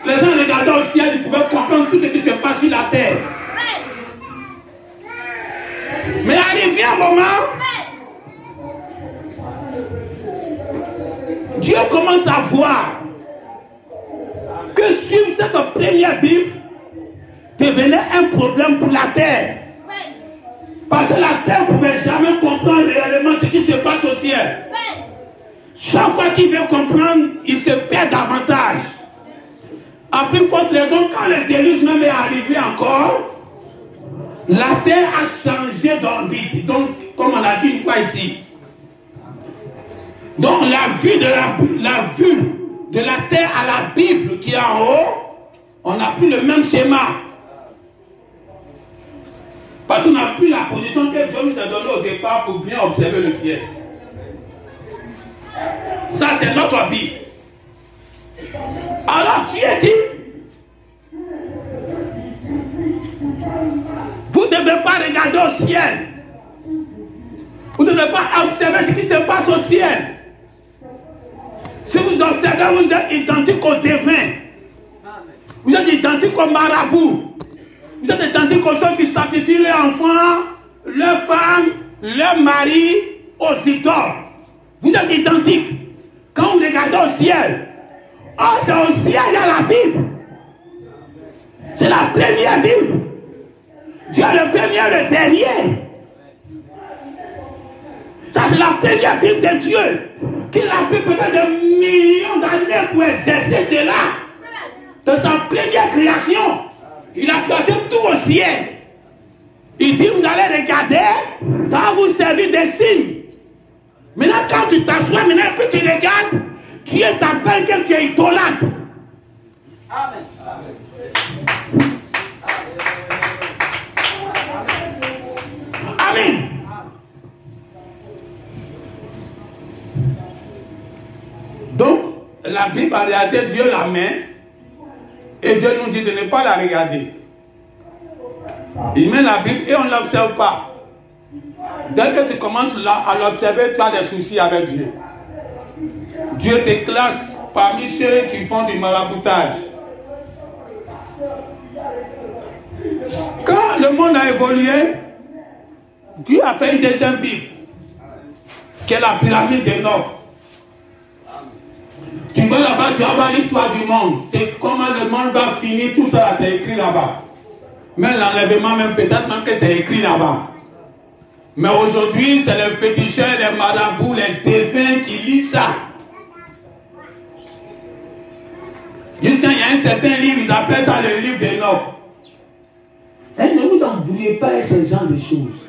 Les gens regardaient au ciel, ils pouvaient comprendre tout ce qui se passe sur la terre. Mais arrivé un moment, Dieu commence à voir que suivre cette première Bible devenait un problème pour la terre. Parce que la terre ne pouvait jamais comprendre réellement ce qui se passe au ciel. Chaque fois qu'il veut comprendre, il se perd davantage. En plus forte raison, quand le déluge même est arrivé encore, la terre a changé d'orbite. Donc, comme on l'a dit une fois ici. Donc, la vue de la terre à la Bible qui est en haut, on n'a plus le même schéma. Parce qu'on n'a plus la position que Dieu nous a donnée au départ pour bien observer le ciel. Ça, c'est notre Bible. Alors, Dieu dit, vous ne devez pas regarder au ciel. Vous ne devez pas observer ce qui se passe au ciel. Si vous observez, vous êtes identique aux devins. Vous êtes identique aux marabouts. Vous êtes identiques aux gens qui sacrifient leurs enfants, leurs femmes, leurs maris aux idoles. Vous êtes identiques. Quand vous regardez au ciel, oh, c'est au ciel, il y a la Bible. C'est la première Bible. Dieu est le premier et le dernier. Ça, c'est la première Bible de Dieu. Qu'il a pris peut-être des millions d'années pour exercer cela. De sa première création. Il a placé tout au ciel. Il dit, vous allez regarder, ça va vous servir de signe. Maintenant, quand tu t'assois, maintenant, puis tu regardes, Dieu t'appelle que tu es idolâtre. Amen. Amen. Donc, la Bible, en réalité, Dieu la met. Et Dieu nous dit de ne pas la regarder. Il met la Bible et on ne l'observe pas. Dès que tu commences à l'observer, tu as des soucis avec Dieu. Dieu te classe parmi ceux qui font du maraboutage. Quand le monde a évolué, Dieu a fait une deuxième Bible, qui est la pyramide des Nord. Tu vas là-bas, tu vas voir l'histoire du monde. C'est comment le monde va finir, tout ça, c'est écrit là-bas. Même l'enlèvement, même peut-être même que c'est écrit là-bas. Mais aujourd'hui, c'est les féticheurs, les marabouts, les défunts qui lisent ça. Juste quand il y a un certain livre, ils appellent ça le livre des Nobles. Et ne vous embrouillez pas avec ce genre de choses.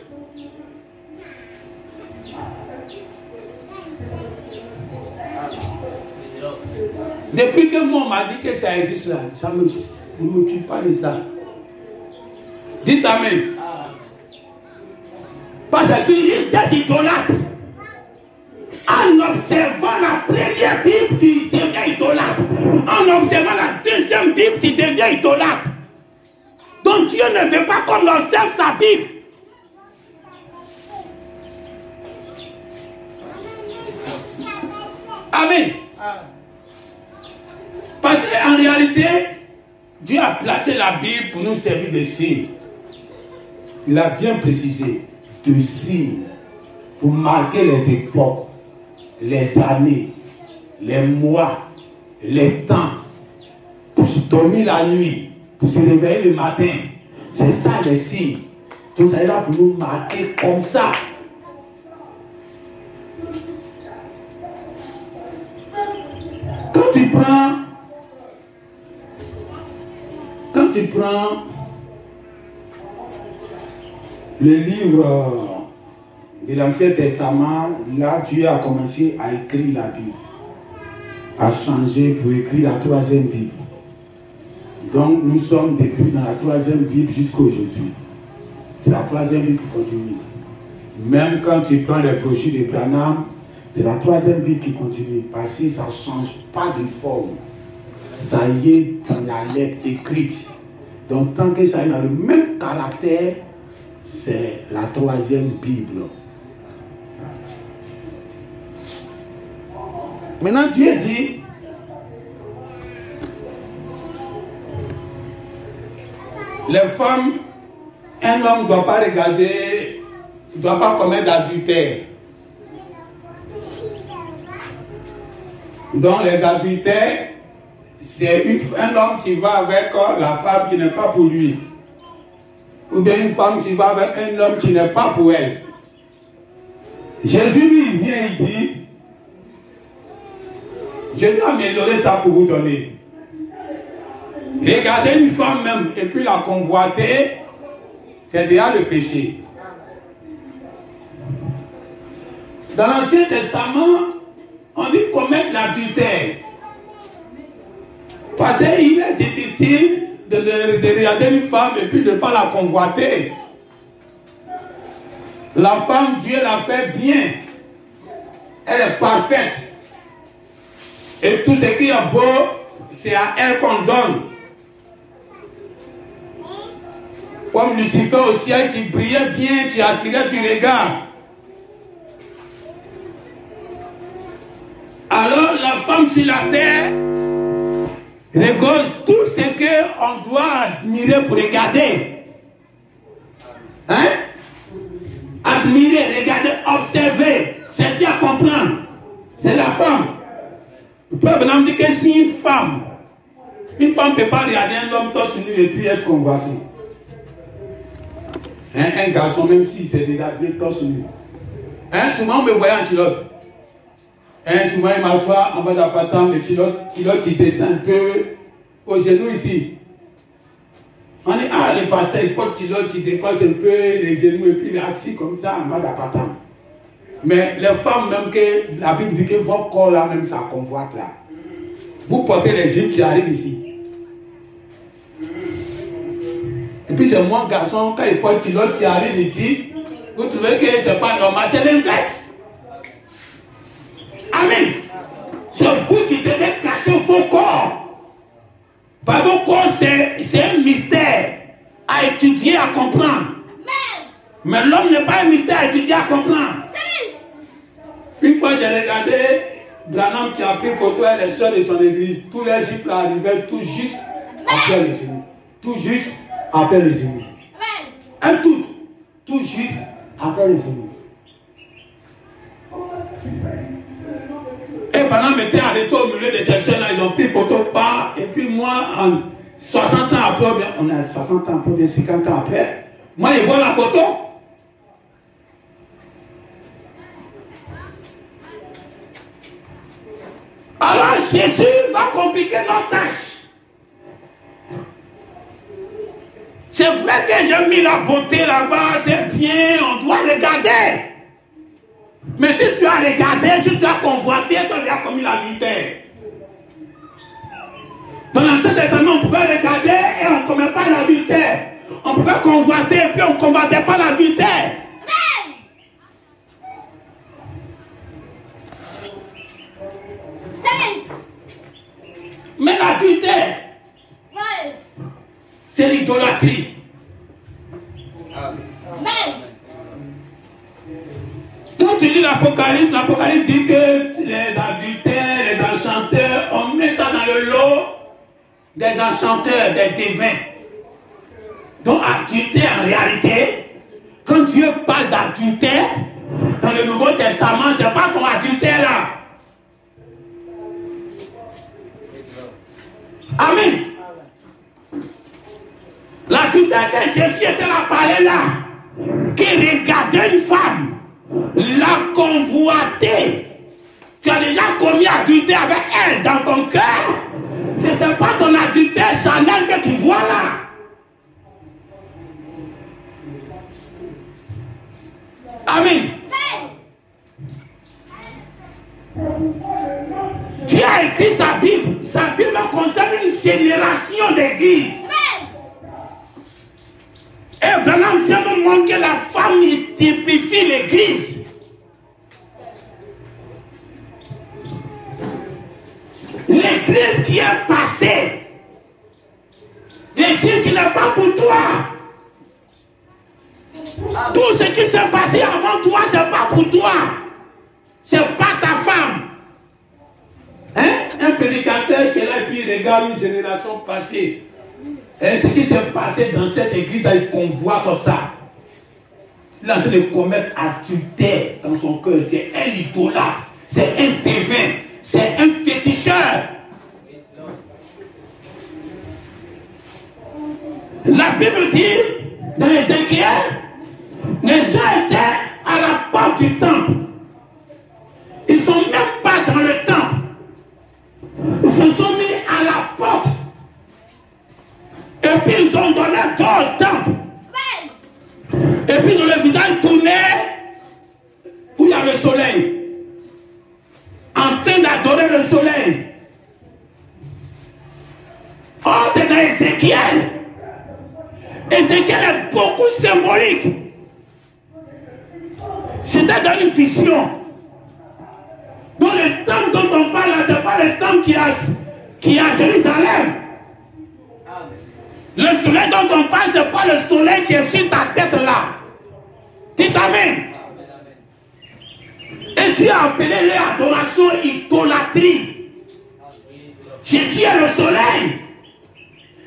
Depuis que moi on m'a dit que ça existe là, ça ne me tue pas de ça. Dites Amen. Parce que tu es idolâtre. En observant la première Bible, tu deviens idolâtre. En observant la deuxième Bible, tu deviens idolâtre. Donc Dieu ne veut pas qu'on observe sa Bible. Amen. Parce qu'en réalité, Dieu a placé la Bible pour nous servir de signe. Il a bien précisé, de signe, pour marquer les époques, les années, les mois, les temps, pour se dormir la nuit, pour se réveiller le matin. C'est ça les signes. Tout ça est là pour nous marquer comme ça. Quand tu prends le livre de l'Ancien Testament, là Dieu a commencé à écrire la Bible, à changer pour écrire la troisième Bible. Donc nous sommes depuis dans la troisième Bible jusqu'à aujourd'hui. C'est la troisième Bible qui continue. Même quand tu prends les brochures de Branham, c'est la troisième Bible qui continue. Parce que ça ne change pas de forme. Ça y est dans la lettre écrite. Donc tant que ça est dans le même caractère, c'est la troisième Bible. Maintenant Dieu dit, les femmes, un homme ne doit pas regarder ne doit pas commettre d'adultère. Donc les adultères, c'est un homme qui va avec la femme qui n'est pas pour lui. Ou bien une femme qui va avec un homme qui n'est pas pour elle. Jésus lui vient et dit, je vais améliorer ça pour vous donner. Regardez une femme même et puis la convoiter, c'est déjà le péché. Dans l'Ancien Testament, on dit commettre l'adultère. Parce qu'il est difficile de regarder une femme et puis de ne pas la convoiter. La femme, Dieu l'a fait bien. Elle est parfaite. Et tout ce qui est beau, c'est à elle qu'on donne. Comme Lucifer au ciel qui brillait bien, qui attirait du regard. Alors la femme sur la terre regorge tout ce qu'on doit admirer pour regarder. Hein? Admirer, regarder, observer, chercher à comprendre. C'est la femme. Le peuple me dit que si une femme ne peut pas regarder un homme torse nu et puis être convoité. Un garçon, même s'il s'est déjà bien torse nu. Souvent on me voyait en culotte. Souvent il m'assoit en bas d'appartement, le culotte qui descend un peu au genou ici. On dit, le pasteur il porte culotte qui dépasse un peu les genoux et puis il est assis comme ça en bas d'appartement. Mais les femmes, même que la Bible dit que votre corps là, même ça convoite là. Vous portez les jupes qui arrivent ici. Et puis c'est moi, garçon, quand il porte culotte qui arrive ici, vous trouvez que c'est pas normal, c'est l'inverse. Amen. C'est vous qui devez cacher vos corps. Parce que vos corps, c'est un mystère à étudier, à comprendre. Mais l'homme n'est pas un mystère à étudier, à comprendre. Une fois, j'ai regardé Branham qui a pris photo avec les soeurs de son église. Tous les jupes arrivaient tout juste après les genoux. Tout juste après les genoux. Un tout juste après les genoux. Et Branham était arrêté au milieu de ces soeurs-là. Ils ont pris photo pas. Et puis moi, en 60 ans après, on a 60 ans après, bien 50 ans après, moi, je vois la photo. Alors Jésus va compliquer notre tâche. C'est vrai que j'ai mis la beauté là-bas, c'est bien, on doit regarder. Mais si tu as regardé, si tu as convoité, tu as commis l'adultère. Dans l'Ancien Testament, on pouvait regarder et on ne commet pas l'adultère. On pouvait convoiter et puis on ne combattait pas l'adultère. Mais l'adultère, c'est l'idolâtrie. Quand tu lis l'Apocalypse, l'Apocalypse dit que les adultères, les enchanteurs, on met ça dans le lot des enchanteurs, des divins. Donc adultère en réalité, quand Dieu parle d'adultère, dans le Nouveau Testament, c'est pas ton adultère là. Amen. L'adultère que Jésus était là, parlé là, qui regardait une femme, la convoiter, tu as déjà commis adultère avec elle dans ton cœur, c'était pas ton adultère charnel que tu vois là. Amen. Dieu a écrit sa Bible. Sa Bible concerne une génération d'églises. Et Branham vient nous montrer que la femme typifie l'église. L'église qui est passée. L'église qui n'est pas pour toi. Tout ce qui s'est passé avant toi, c'est pas pour toi. C'est pas ta femme. Hein? Un prédicateur qui est là et puis il regarde une génération passée. Et ce qui s'est passé dans cette église, il convoite ça. Il est en train de commettre adultère dans son cœur. C'est un idolâtre, c'est un dévin, c'est un féticheur. La Bible dit, dans Ézéchiel, les gens étaient à la porte du temple. Ils ne sont même pas dans le temple. Ils se sont mis à la porte. Et puis ils ont donné tort au temple. Et puis ils ont le visage tourné où il y a le soleil. En train d'adorer le soleil. Or, c'est dans Ézéchiel. Ézéchiel est beaucoup symbolique. C'était dans une vision. Donc le temple dont on parle là, ce n'est pas le temple qui est à Jérusalem. Le soleil dont on parle, ce n'est pas le soleil qui est sur ta tête là. Dites amen. Et Dieu a appelé l'adoration idolâtrie. Jésus est le soleil.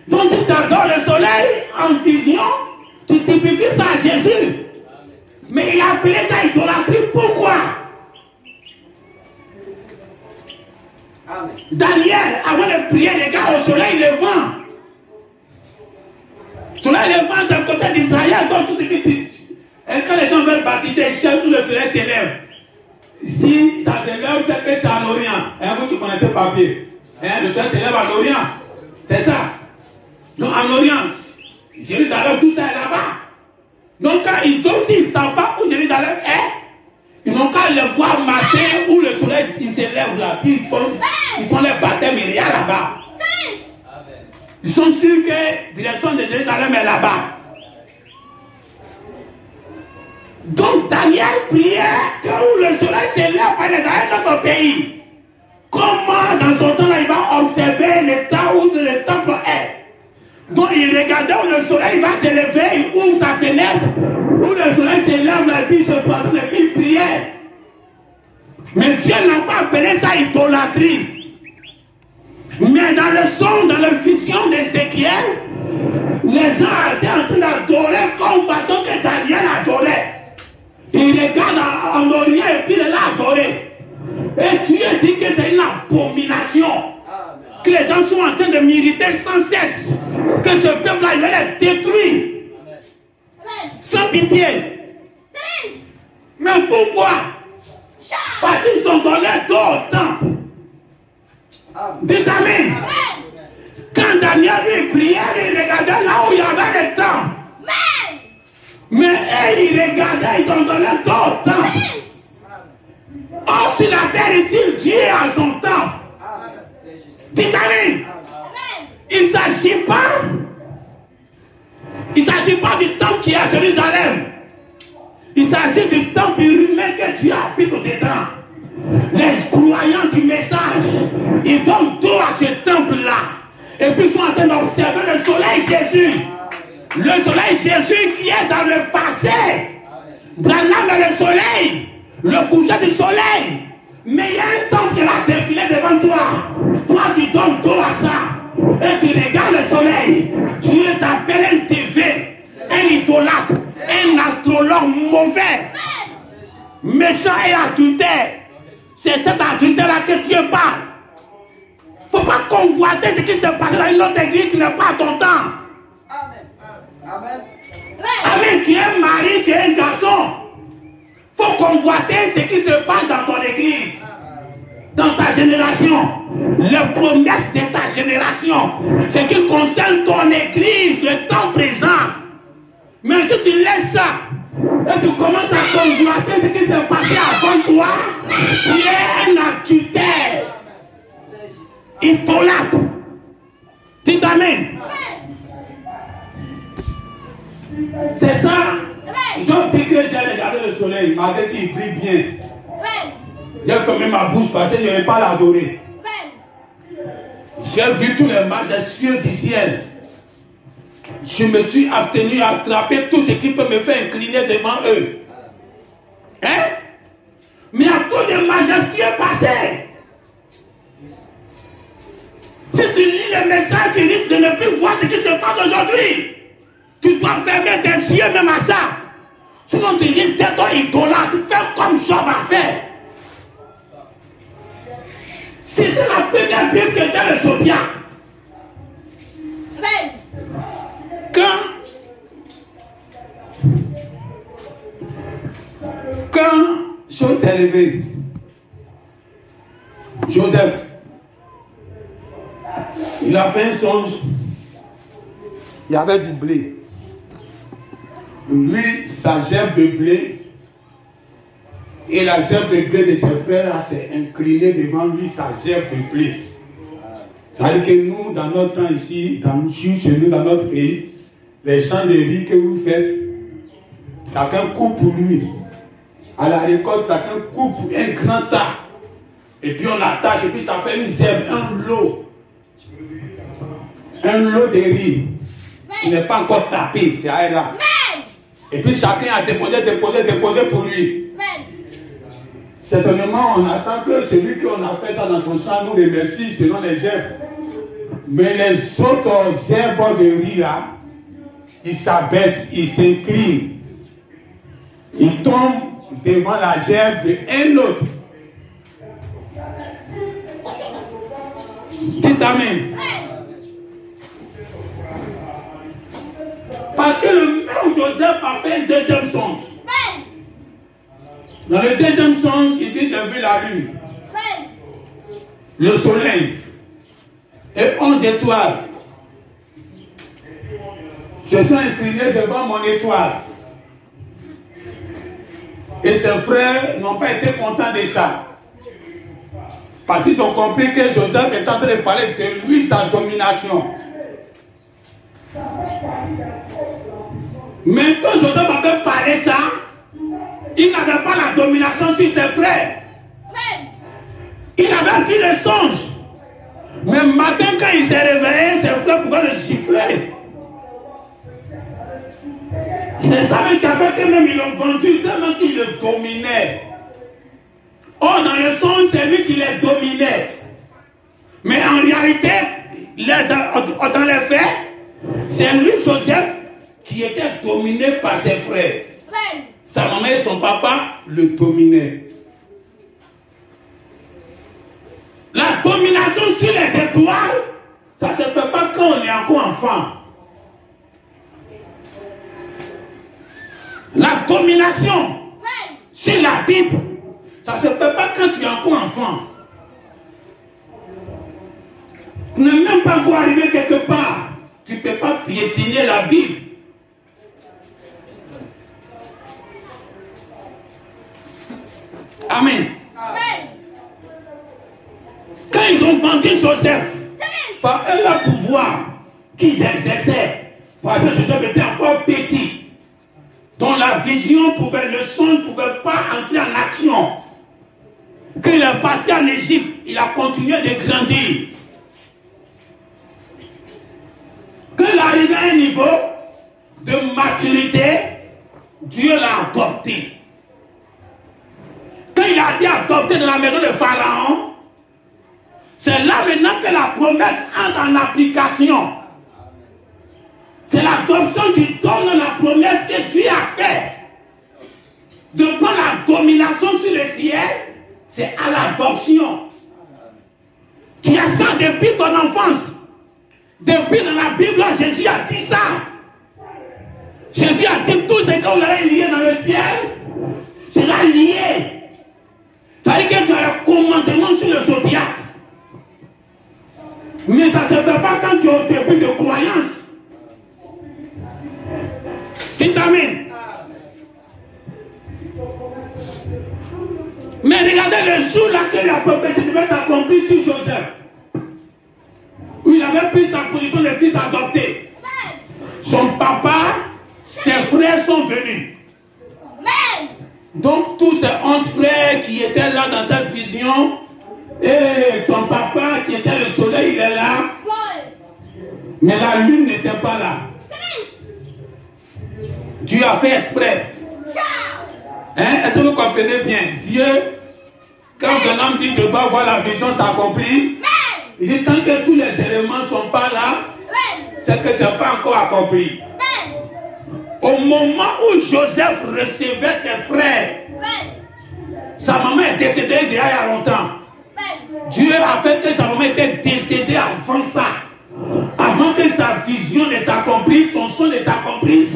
Donc si tu adores le soleil en vision, tu typifies ça à Jésus. Mais il a appelé ça idolâtrie. Pourquoi? Daniel, avant de prier, regarde au soleil levant. Soleil levant, c'est le côté d'Israël. Donc tout ce qui dit. Et quand les gens veulent baptiser, ils cherchent où le soleil s'élève. Si ça s'élève, c'est que c'est à l'Orient. Et vous, tu connaissez le papier. Le soleil s'élève à l'Orient. C'est ça. Donc en Orient, Jérusalem, tout ça est là-bas. Donc s'ils ne savent pas où Jérusalem est, ils n'ont qu'à le voir marcher où le soleil s'élève là. Puis ils font les baptêmes, il y a là-bas. Ils sont sûrs que la direction de Jérusalem est là-bas. Donc Daniel priait que où le soleil s'élève, il est dans notre pays. Comment dans son temps là, il va observer l'état où le temple est. Donc il regardait où le soleil va s'élever, il ouvre sa fenêtre, où le soleil s'élève, et puis il se passe, et puis il priait. Mais Dieu n'a pas appelé ça idolâtrie. Mais dans le son, dans la vision d'Ézéchiel, les gens étaient en train d'adorer comme façon que Daniel adorait. Il regarde en Orient et puis il l'a adoré. Et Dieu dit que c'est une abomination. Que les gens sont en train de m'irriter sans cesse. Que ce peuple-là, il va les détruire. Sans pitié. Mais pourquoi? Parce qu'ils ont donné tort au temple. Dites amen. Quand Daniel lui priait, il regardait là où il y avait le temple. Mais eux, ils regardaient, ils ont donné tort au temple. Or, sur la terre ici, Dieu a son temple. Dites amen. Il ne s'agit pas du temple qui est à Jérusalem. Il s'agit du temple humain que Dieu habite dedans. Les croyants du message, ils donnent tout à ce temple-là. Et puis ils sont en train d'observer le soleil Jésus. Le soleil Jésus qui est dans le passé. Branham est le soleil. Le coucher du soleil. Mais il y a un temple qui va défiler devant toi. Toi, tu donnes tout à ça. Et tu regardes le soleil. Dieu t'appelle un TV, un idolâtre, un astrologue mauvais, méchant et adultère. C'est cet adultère-là que Dieu parle. Il ne faut pas convoiter ce qui se passe dans une autre église qui n'est pas à ton temps. Amen. Amen. Tu es un mari, tu es un garçon. Il faut convoiter ce qui se passe dans ton église, dans ta génération. Les promesses de ta génération, ce qui concerne ton église, le temps présent. Mais si tu laisses ça, et tu commences à convoiter ce qui s'est passé avant toi, tu es un adultère, idolâtre. Dites amen. C'est ça. Je dis que j'ai regardé le soleil, malgré qu'il brille bien. J'ai fermé ma bouche parce que je n'avais pas l'adorer. J'ai vu tous les majestueux du ciel. Je me suis abstenu à attraper tout ce qui peut me faire incliner devant eux. Hein? Mais à tout de majestueux passé. Si tu lis le message, tu risques de ne plus voir ce qui se passe aujourd'hui. Tu dois fermer tes yeux même à ça. Sinon, tu risques d'être idolâtre, faire comme Job a fait. C'était la première Bible qui était le zodiaque. Quand chose s'est levée, Joseph, il a fait un songe. Il y avait du blé. Lui, sa gerbe de blé et la gerbe de blé de ses frères s'est inclinée devant lui, sa gerbe de blé. C'est-à-dire que nous, dans notre temps ici, chez nous, dans notre pays, les champs de riz que vous faites, chacun coupe pour lui. À la récolte, chacun coupe un grand tas. Et puis on l'attache, et puis ça fait une gerbe, un lot. Un lot de riz. Il n'est pas encore tapé, c'est à là. Et puis chacun a déposé pour lui. Certainement, on attend que celui qui a fait ça dans son champ nous remercie selon les gerbes. Mais les autres gerbes de riz là, ils s'abaissent, ils s'inclinent. Ils tombent devant la gerbe de un autre. Dites Amen. Parce que le même Joseph a fait un deuxième songe. Dans le deuxième songe, il dit, j'ai vu la lune, le soleil et 11 étoiles. Je suis incliné devant mon étoile. Et ses frères n'ont pas été contents de ça. Parce qu'ils ont compris que Joseph est en train de parler de lui, sa domination. Mais quand Joseph avait parlé ça, il n'avait pas la domination sur ses frères. Il avait vu le songe. Mais le matin, quand il s'est réveillé, ses frères pouvaient le gifler. C'est ça même qui a fait que même ils l'ont vendu, tellement qu'il le dominait. Or, dans le songe, c'est lui qui les dominait. Mais en réalité, dans les faits, c'est lui, Joseph, qui était dominé par ses frères. Sa maman et son papa le dominaient. La domination sur les étoiles, ça ne se fait pas quand on est encore enfant. La domination sur la Bible, ça ne se fait pas quand tu es encore enfant. Tu n'es même pas encore arrivé quelque part. Tu ne peux pas piétiner la Bible. Amen. Quand ils ont vendu Joseph, par eux le pouvoir qu'ils exerçaient, parce que Joseph était encore petit, dont la vision pouvait, le son ne pouvait pas entrer en action. Quand il est parti en Égypte, il a continué de grandir. Quand il est arrivé à un niveau de maturité, Dieu l'a adopté. Quand il a été adopté dans la maison de Pharaon, c'est là maintenant que la promesse entre en application. C'est l'adoption qui donne la promesse que Dieu a faite. De prendre la domination sur le ciel, c'est à l'adoption. Tu as ça depuis ton enfance. Depuis dans la Bible, Jésus a dit ça. Jésus a dit tout ce que vous allez lier dans le ciel, c'est là lié. Ça veut dire que tu as le commandement sur le zodiaque. Mais ça ne se fait pas quand tu es au début de croyance. Tu t'amènes. Mais regardez le jour là que la prophétie devait s'accomplir sur Joseph, où il avait pris sa position de fils adopté. Son papa, ses frères sont venus. Donc tous ces 11 frères qui étaient là dans cette vision, et son papa qui était le soleil, il est là. Mais la lune n'était pas là. Dieu a fait exprès. Est-ce que vous comprenez bien? Dieu, quand un homme dit je dois voir la vision s'accomplir, il dit tant que tous les éléments ne sont pas là, c'est que ce n'est pas encore accompli. Au moment où Joseph recevait ses frères, sa maman est décédée il y a longtemps. Dieu a fait que sa maman était décédée avant ça. Avant que sa vision ne s'accomplisse, son son ne s'accomplisse,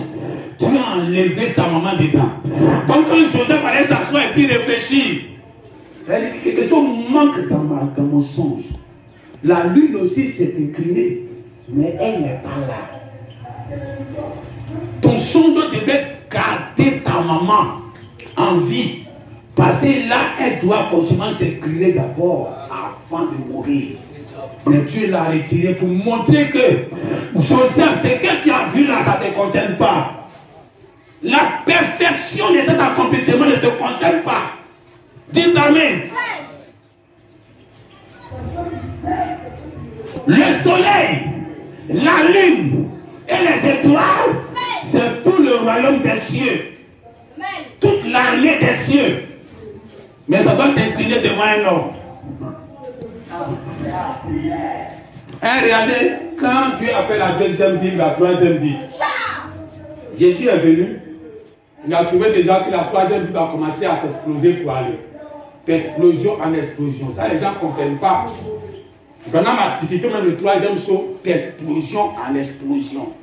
Dieu a enlevé sa maman dedans. Donc quand Joseph allait s'asseoir et puis réfléchir, elle dit quelque chose manque dans mon songe. La lune aussi s'est inclinée, mais elle n'est pas là. Ton songe devait garder ta maman en vie. Parce que là, elle doit forcément s'incliner d'abord avant de mourir. Mais Dieu l'a retiré pour montrer que Joseph, ce que tu as vu là, ça ne te concerne pas. La perfection de cet accomplissement ne te concerne pas. Dites Amen. Le soleil, la lune et les étoiles, c'est tout le royaume des cieux. Toute l'armée des cieux. Mais ça doit s'incliner devant un homme. Regardez, quand Dieu a fait la deuxième ville, la troisième ville, Jésus est venu. Il a trouvé déjà que la troisième ville a commencé à s'exploser pour aller. D'explosion en explosion. Ça, les gens ne comprennent pas. Pendant ma activité, même le troisième saut, d'explosion en explosion.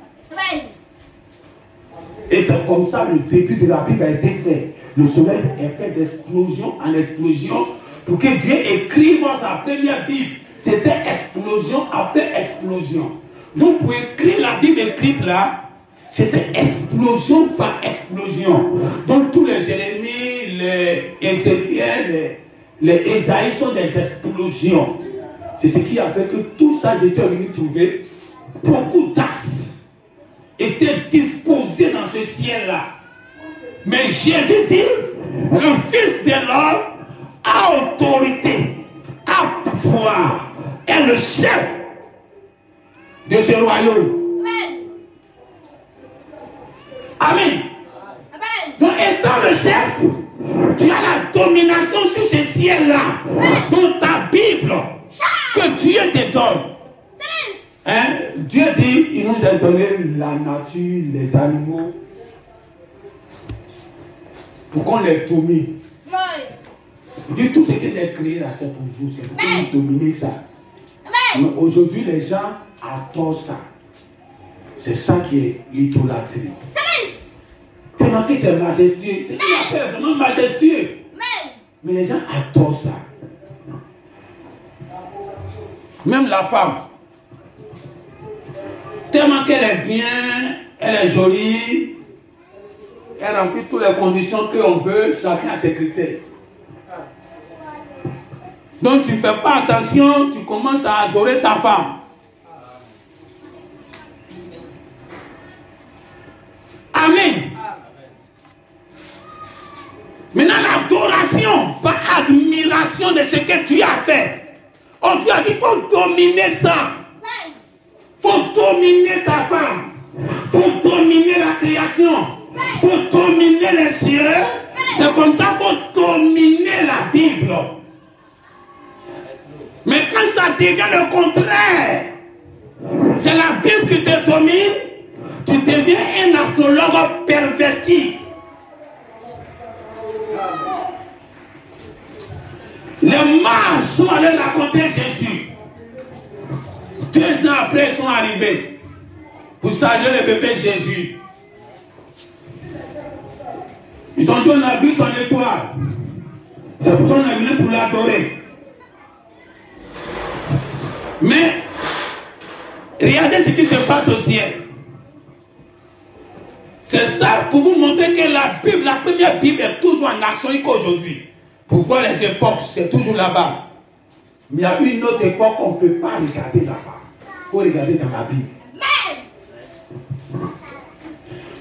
Et c'est comme ça le début de la Bible a été fait. Le soleil est fait d'explosion en explosion pour que Dieu écrive dans sa première Bible. C'était explosion après explosion. Donc pour écrire la Bible écrite là, c'était explosion par explosion. Donc tous les Jérémie, les Ézéchiel, les Ésaïe sont des explosions. C'est ce qui a fait que tout ça, j'étais venu trouver beaucoup d'axes étaient disposés dans ce ciel-là. Mais Jésus dit, le Fils de l'homme a autorité, a pouvoir, est le chef de ce royaume. Amen. Donc étant le chef, tu as la domination sur ce ciel-là. Dans ta Bible, que Dieu te donne. Hein? Dieu dit, il nous a donné la nature, les animaux, pour qu'on les domine. Il dit, tout ce que j'ai créé là, c'est pour vous, c'est pour que vous dominez ça. Mais aujourd'hui, les gens adorent ça. C'est ça qui est l'idolâtrie. Tellement que c'est majestueux. C'est vraiment majestueux. Mais les gens adorent ça. Même la femme. Tellement qu'elle est bien, elle est jolie, elle remplit toutes les conditions qu'on veut, chacun a ses critères. Donc tu ne fais pas attention, tu commences à adorer ta femme. Amen. Maintenant l'adoration, pas admiration de ce que tu as fait. On lui a dit qu'il faut dominer ça. Il faut dominer ta femme. Il faut dominer la création. Il faut dominer les cieux. C'est comme ça qu'il faut dominer la Bible. Mais quand ça devient le contraire, c'est la Bible qui te domine, tu deviens un astrologue perverti. Les mages sont allés rencontrer Jésus. 2 ans après, ils sont arrivés pour saluer le bébé Jésus. Ils ont dit, on a vu son étoile. C'est pour ça qu'on est venu pour l'adorer. Mais, regardez ce qui se passe au ciel. C'est ça pour vous montrer que la Bible, la première Bible est toujours en action qu'aujourd'hui. Pour voir les époques, c'est toujours là-bas. Mais il y a une autre époque qu'on ne peut pas regarder là-bas. Il faut regarder dans la Bible.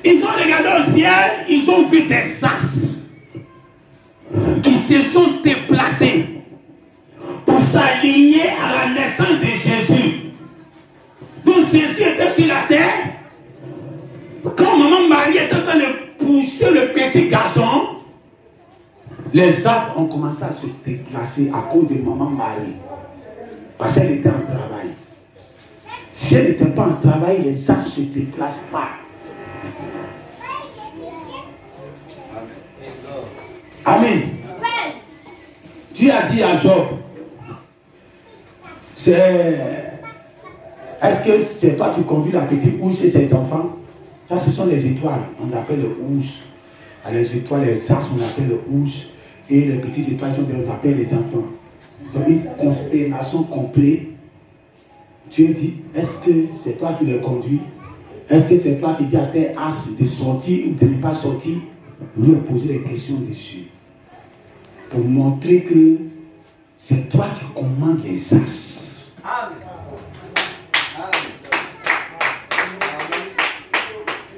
Ils ont regardé au ciel, ils ont vu des astres qui se sont déplacés pour s'aligner à la naissance de Jésus. Donc Jésus était sur la terre. Quand maman Marie était en train de pousser le petit garçon, les astres ont commencé à se déplacer à cause de maman Marie. Parce qu'elle était en travail. Si elle n'était pas en travail, les astres ne se déplacent pas. Amen. Dieu a dit à Job, est-ce que c'est toi qui conduis la petite ouche et ses enfants? Ça, ce sont les étoiles. On les appelle les ouches. Les étoiles, les astres, on appelle les ouches. Et les petites étoiles, on appelle les enfants. Donc, une conspiration complète. Dieu dit, est-ce que c'est toi qui les conduis? Est-ce que c'est toi qui dis à tes astres de sortir ou de ne pas sortir? Lui poser des questions dessus. Pour montrer que c'est toi qui commandes les astres. Amen.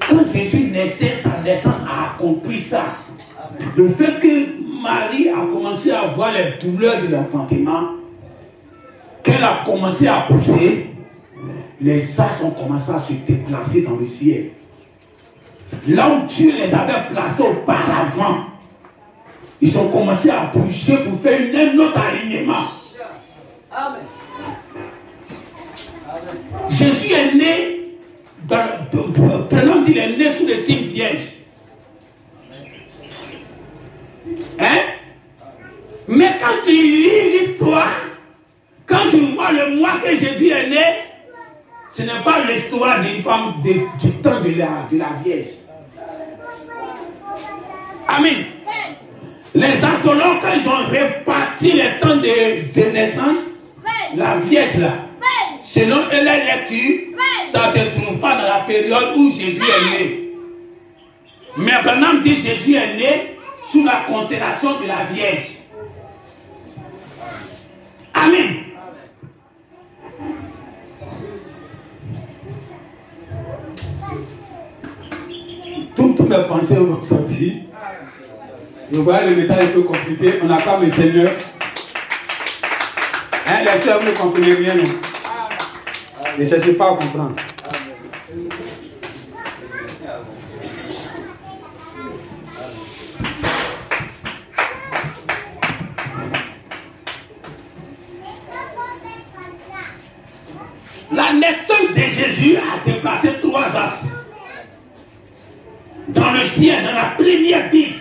Quand Jésus naissait, sa naissance a accompli ça. Le fait que Marie a commencé à avoir les douleurs de l'enfantement, qu'elle a commencé à pousser, les astres ont commencé à se déplacer dans le ciel. Là où Dieu les avait placés auparavant, ils ont commencé à bouger pour faire un autre alignement. Amen. Jésus est né, il est né sous les signes vierges. Hein? Mais quand tu lis l'histoire, quand tu vois le mois que Jésus est né, ce n'est pas l'histoire d'une femme du temps de la Vierge. Amen. Les astrologues, quand ils ont réparti les temps de naissance, la Vierge là, selon leur lecture, ça ne se trouve pas dans la période où Jésus est né. Mais Abraham dit que Jésus est né sous la constellation de la Vierge. Amen. Toutes mes pensées vont sortir. Vous voyez, le message est un peu compliqué. On n'a pas le Seigneur. Hein, les soeurs, vous ne comprenez rien. Non? Ne cherchez pas à comprendre. La naissance de Jésus a dépassé 3 astres. Dans le ciel, dans la première Bible.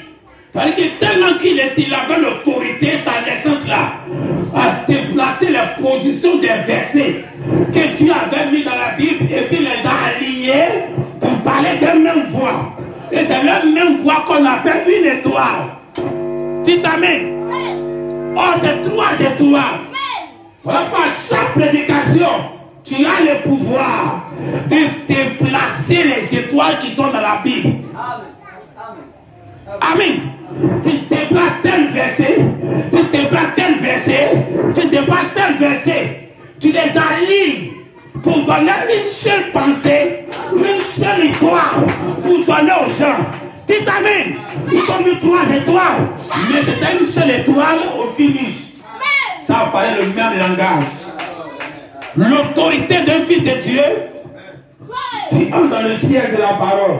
Parce que tellement qu'il avait l'autorité, sa naissance là, a déplacé les positions des versets que Dieu avait mis dans la Bible et puis les a alignés pour parler de même voix. Et c'est la même voix qu'on appelle une étoile. Dites Amen. Oh, c'est 3 étoiles. Voilà pourquoi chaque prédication, tu as le pouvoir de déplacer les étoiles qui sont dans la Bible. Amen. Tu déplaces tel verset, tu déplaces tel verset, tu déplaces tel verset. Tu les alignes pour donner une seule pensée, une seule étoile pour donner aux gens. Dites Amen. Ils ont mis 3 étoiles, mais c'était une seule étoile au finish. Ça parlait le même langage. L'autorité d'un fils de Dieu qui entre dans le ciel de la parole.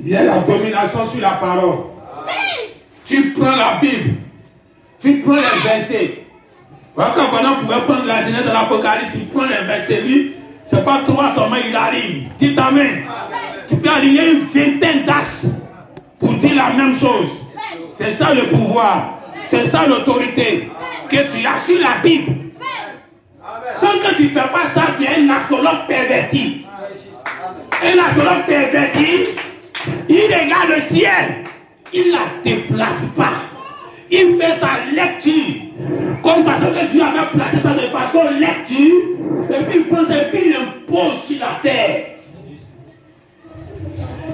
Il y a la domination sur la parole. Tu prends la Bible, tu prends les versets. Voilà, quand on pouvait prendre la Genèse de l'Apocalypse, il prend les versets, lui, c'est pas 3 seulement, il arrive. Dites Amen. Tu peux aligner une vingtaine d'axes pour dire la même chose. C'est ça le pouvoir, c'est ça l'autorité que tu as sur la Bible. Tant que tu ne fais pas ça, tu es un astrologue perverti. Un astrologue perverti, il regarde le ciel, il ne la déplace pas. Il fait sa lecture, comme façon que Dieu avait placé ça de façon lecture, et puis il prend ça et puis il l'impose sur la terre.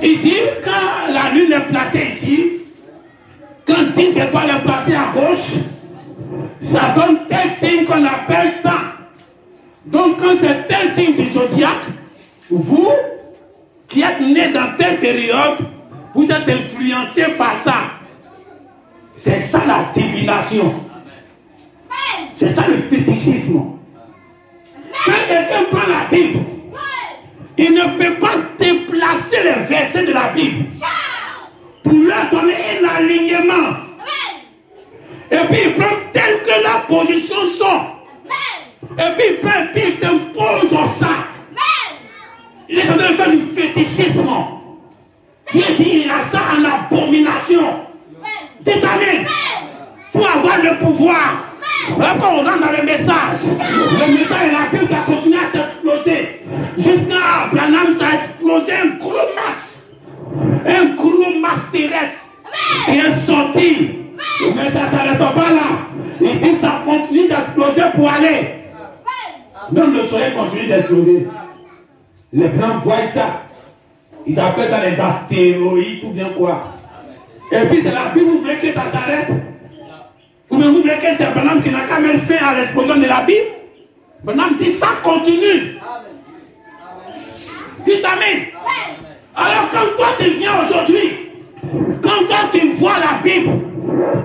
Il dit, quand la lune est placée ici, quand 10 étoiles est placée à gauche, ça donne tel signe qu'on appelle temps. Donc quand c'est tel signe du zodiaque, vous qui êtes né dans telle période, vous êtes influencé par ça. C'est ça la divination. C'est ça le fétichisme. Quand quelqu'un prend la Bible, il ne peut pas déplacer les versets de la Bible pour leur donner un alignement. Et puis il prend tel que la position sont. Et puis il prend et puis il t'impose ça. Il est en train de faire du fétichisme. Dieu dit il a ça en abomination. Dites Amen. avoir le pouvoir. Voilà quand on rentre dans le message et la Bible qui a continué à s'exploser. Jusqu'à Abraham, ça a explosé un gros masse terrestre qui est sorti. Mais ça ne s'arrête pas là. Et puis ça continue d'exploser pour aller. Même le soleil continue d'exploser. Les blancs voient ça. Ils appellent ça les astéroïdes ou bien quoi. Et puis c'est la Bible, vous voulez que ça s'arrête? Ou bien vous voulez que c'est Branham qui n'a qu'à même fait à l'explosion de la Bible? Branham dit ça continue. Dis amen. Alors quand toi tu viens aujourd'hui, quand toi tu vois la Bible,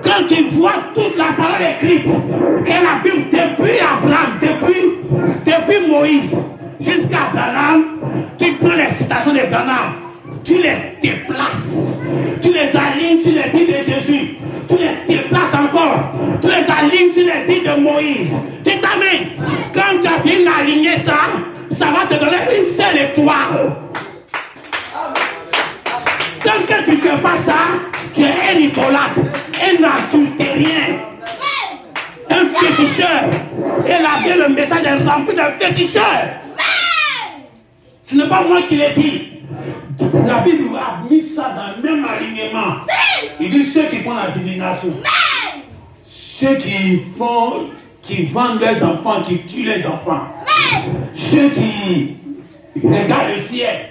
quand tu vois toute la parole écrite, et la Bible depuis Abraham, depuis Moïse, jusqu'à Branham, tu prends les citations de Branham, tu les déplaces, tu les alignes sur les dits de Jésus, tu les déplaces encore, tu les alignes sur les dits de Moïse. Tu t'amènes. Quand tu as fini d'aligner ça, ça va te donner une seule étoile. Tant que tu ne fais pas ça, tu es un idolâtre, un adultérien, un féticheur. Et là, le message est rempli de féticheurs. Ce n'est pas moi qui l'ai dit. La Bible a mis ça dans le même alignement. Il dit ceux qui font la divination, ceux qui vendent les enfants, qui tuent les enfants, ceux qui regardent le ciel,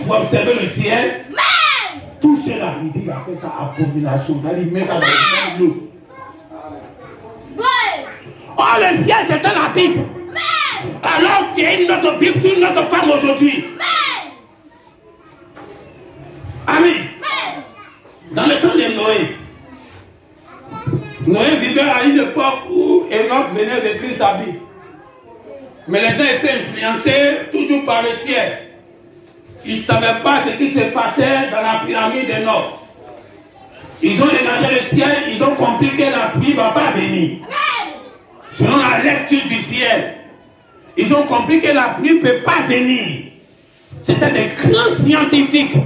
pour observer le ciel, tout cela, il dit, il a fait ça abomination. Il met ça dans le même lot. Oh, le ciel, c'était la Bible. Alors, tu es une autre Bible sur une autre femme aujourd'hui. Amen. Dans le temps de Noé, Noé vivait à une époque où Enoch venait d'écrire sa Bible. Mais les gens étaient influencés toujours par le ciel. Ils ne savaient pas ce qui se passait dans la pyramide d'Enoch. Ils ont regardé le ciel, ils ont compris que la pluie ne va pas venir. Selon la lecture du ciel, ils ont compris que la pluie ne peut pas venir. C'était des grands scientifiques,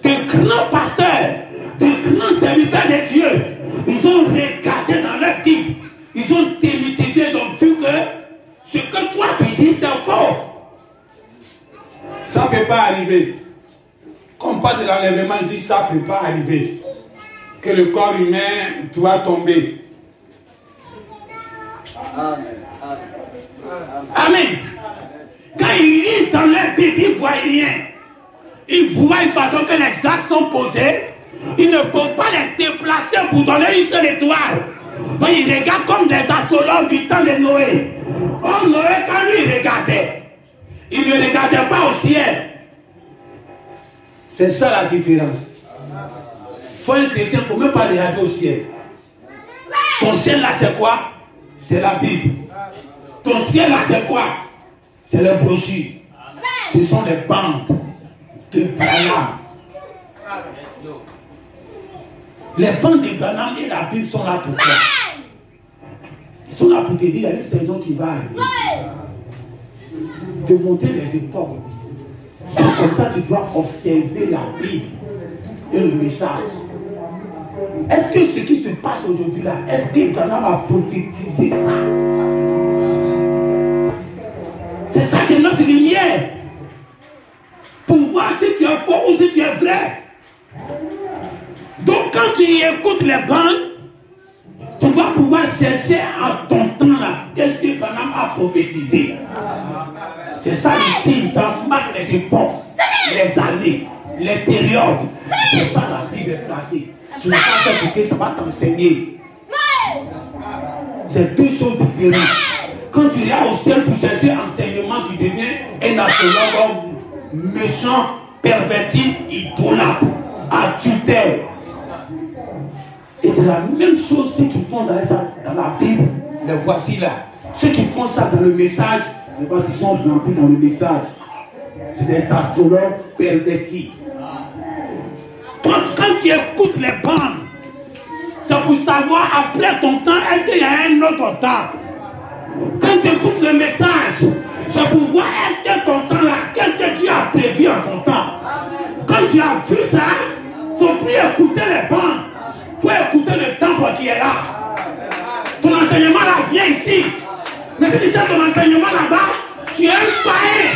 des grands pasteurs, des grands serviteurs de Dieu. Ils ont regardé dans leur Bible, ils ont démystifié, ils ont vu que ce que toi tu dis c'est faux. Ça ne peut pas arriver. Comme pas de l'enlèvement, il dit ça ne peut pas arriver. Que le corps humain doit tomber. Amen. Amen. Quand ils lisent dans leur Bible, ils ne voient rien. Ils voient une façon que les astres sont posés. Ils ne peuvent pas les déplacer pour donner une seule étoile. Donc ils regardent comme des astrologues du temps de Noé. Oh, Noé, quand lui regardait, il ne regardait pas au ciel. C'est ça la différence. Faut un chrétien, il ne faut même pas regarder au ciel. Ton ciel là, c'est quoi? C'est la Bible. Ton ciel là, c'est quoi? C'est les brochures. Ce sont les bandes de Branham. Les bandes de Branham et la Bible sont là pour toi. Ils sont là pour te dire, il y a une saison qui va arriver. De monter les époques. C'est comme ça que tu dois observer la Bible et le message. Est-ce que ce qui se passe aujourd'hui là, est-ce que Branham a prophétisé ça? C'est ça qui est notre lumière. Pour voir si tu es faux ou si tu es vrai. Donc quand tu écoutes les bandes, tu dois pouvoir chercher en ton temps là, qu'est-ce que Branham a prophétisé. C'est ça ici, ça marque les époques, les années, les périodes. C'est ça la Bible est placée. Tu n'as pas fait écouter, ça va t'enseigner. C'est deux choses différentes. Quand tu iras au ciel pour chercher enseignement, tu deviens un astrologue méchant, perverti, idolâtre, adultère. Et c'est la même chose ceux qui font dans la Bible. Les voici là. Ceux qui font ça dans le message, les voici sont remplis dans le message. C'est des astrologues pervertis. Quand tu écoutes les bandes, c'est pour savoir après ton temps, est-ce qu'il y a un autre temps. Quand tu écoutes le message, c'est pour voir est-ce que ton temps là, qu'est-ce que tu as prévu en ton temps. Quand tu as vu ça, il ne faut plus écouter les bandes. Il faut écouter le temple qui est là. Ton enseignement là vient ici. Mais si tu sais ton enseignement là-bas, tu es un païen.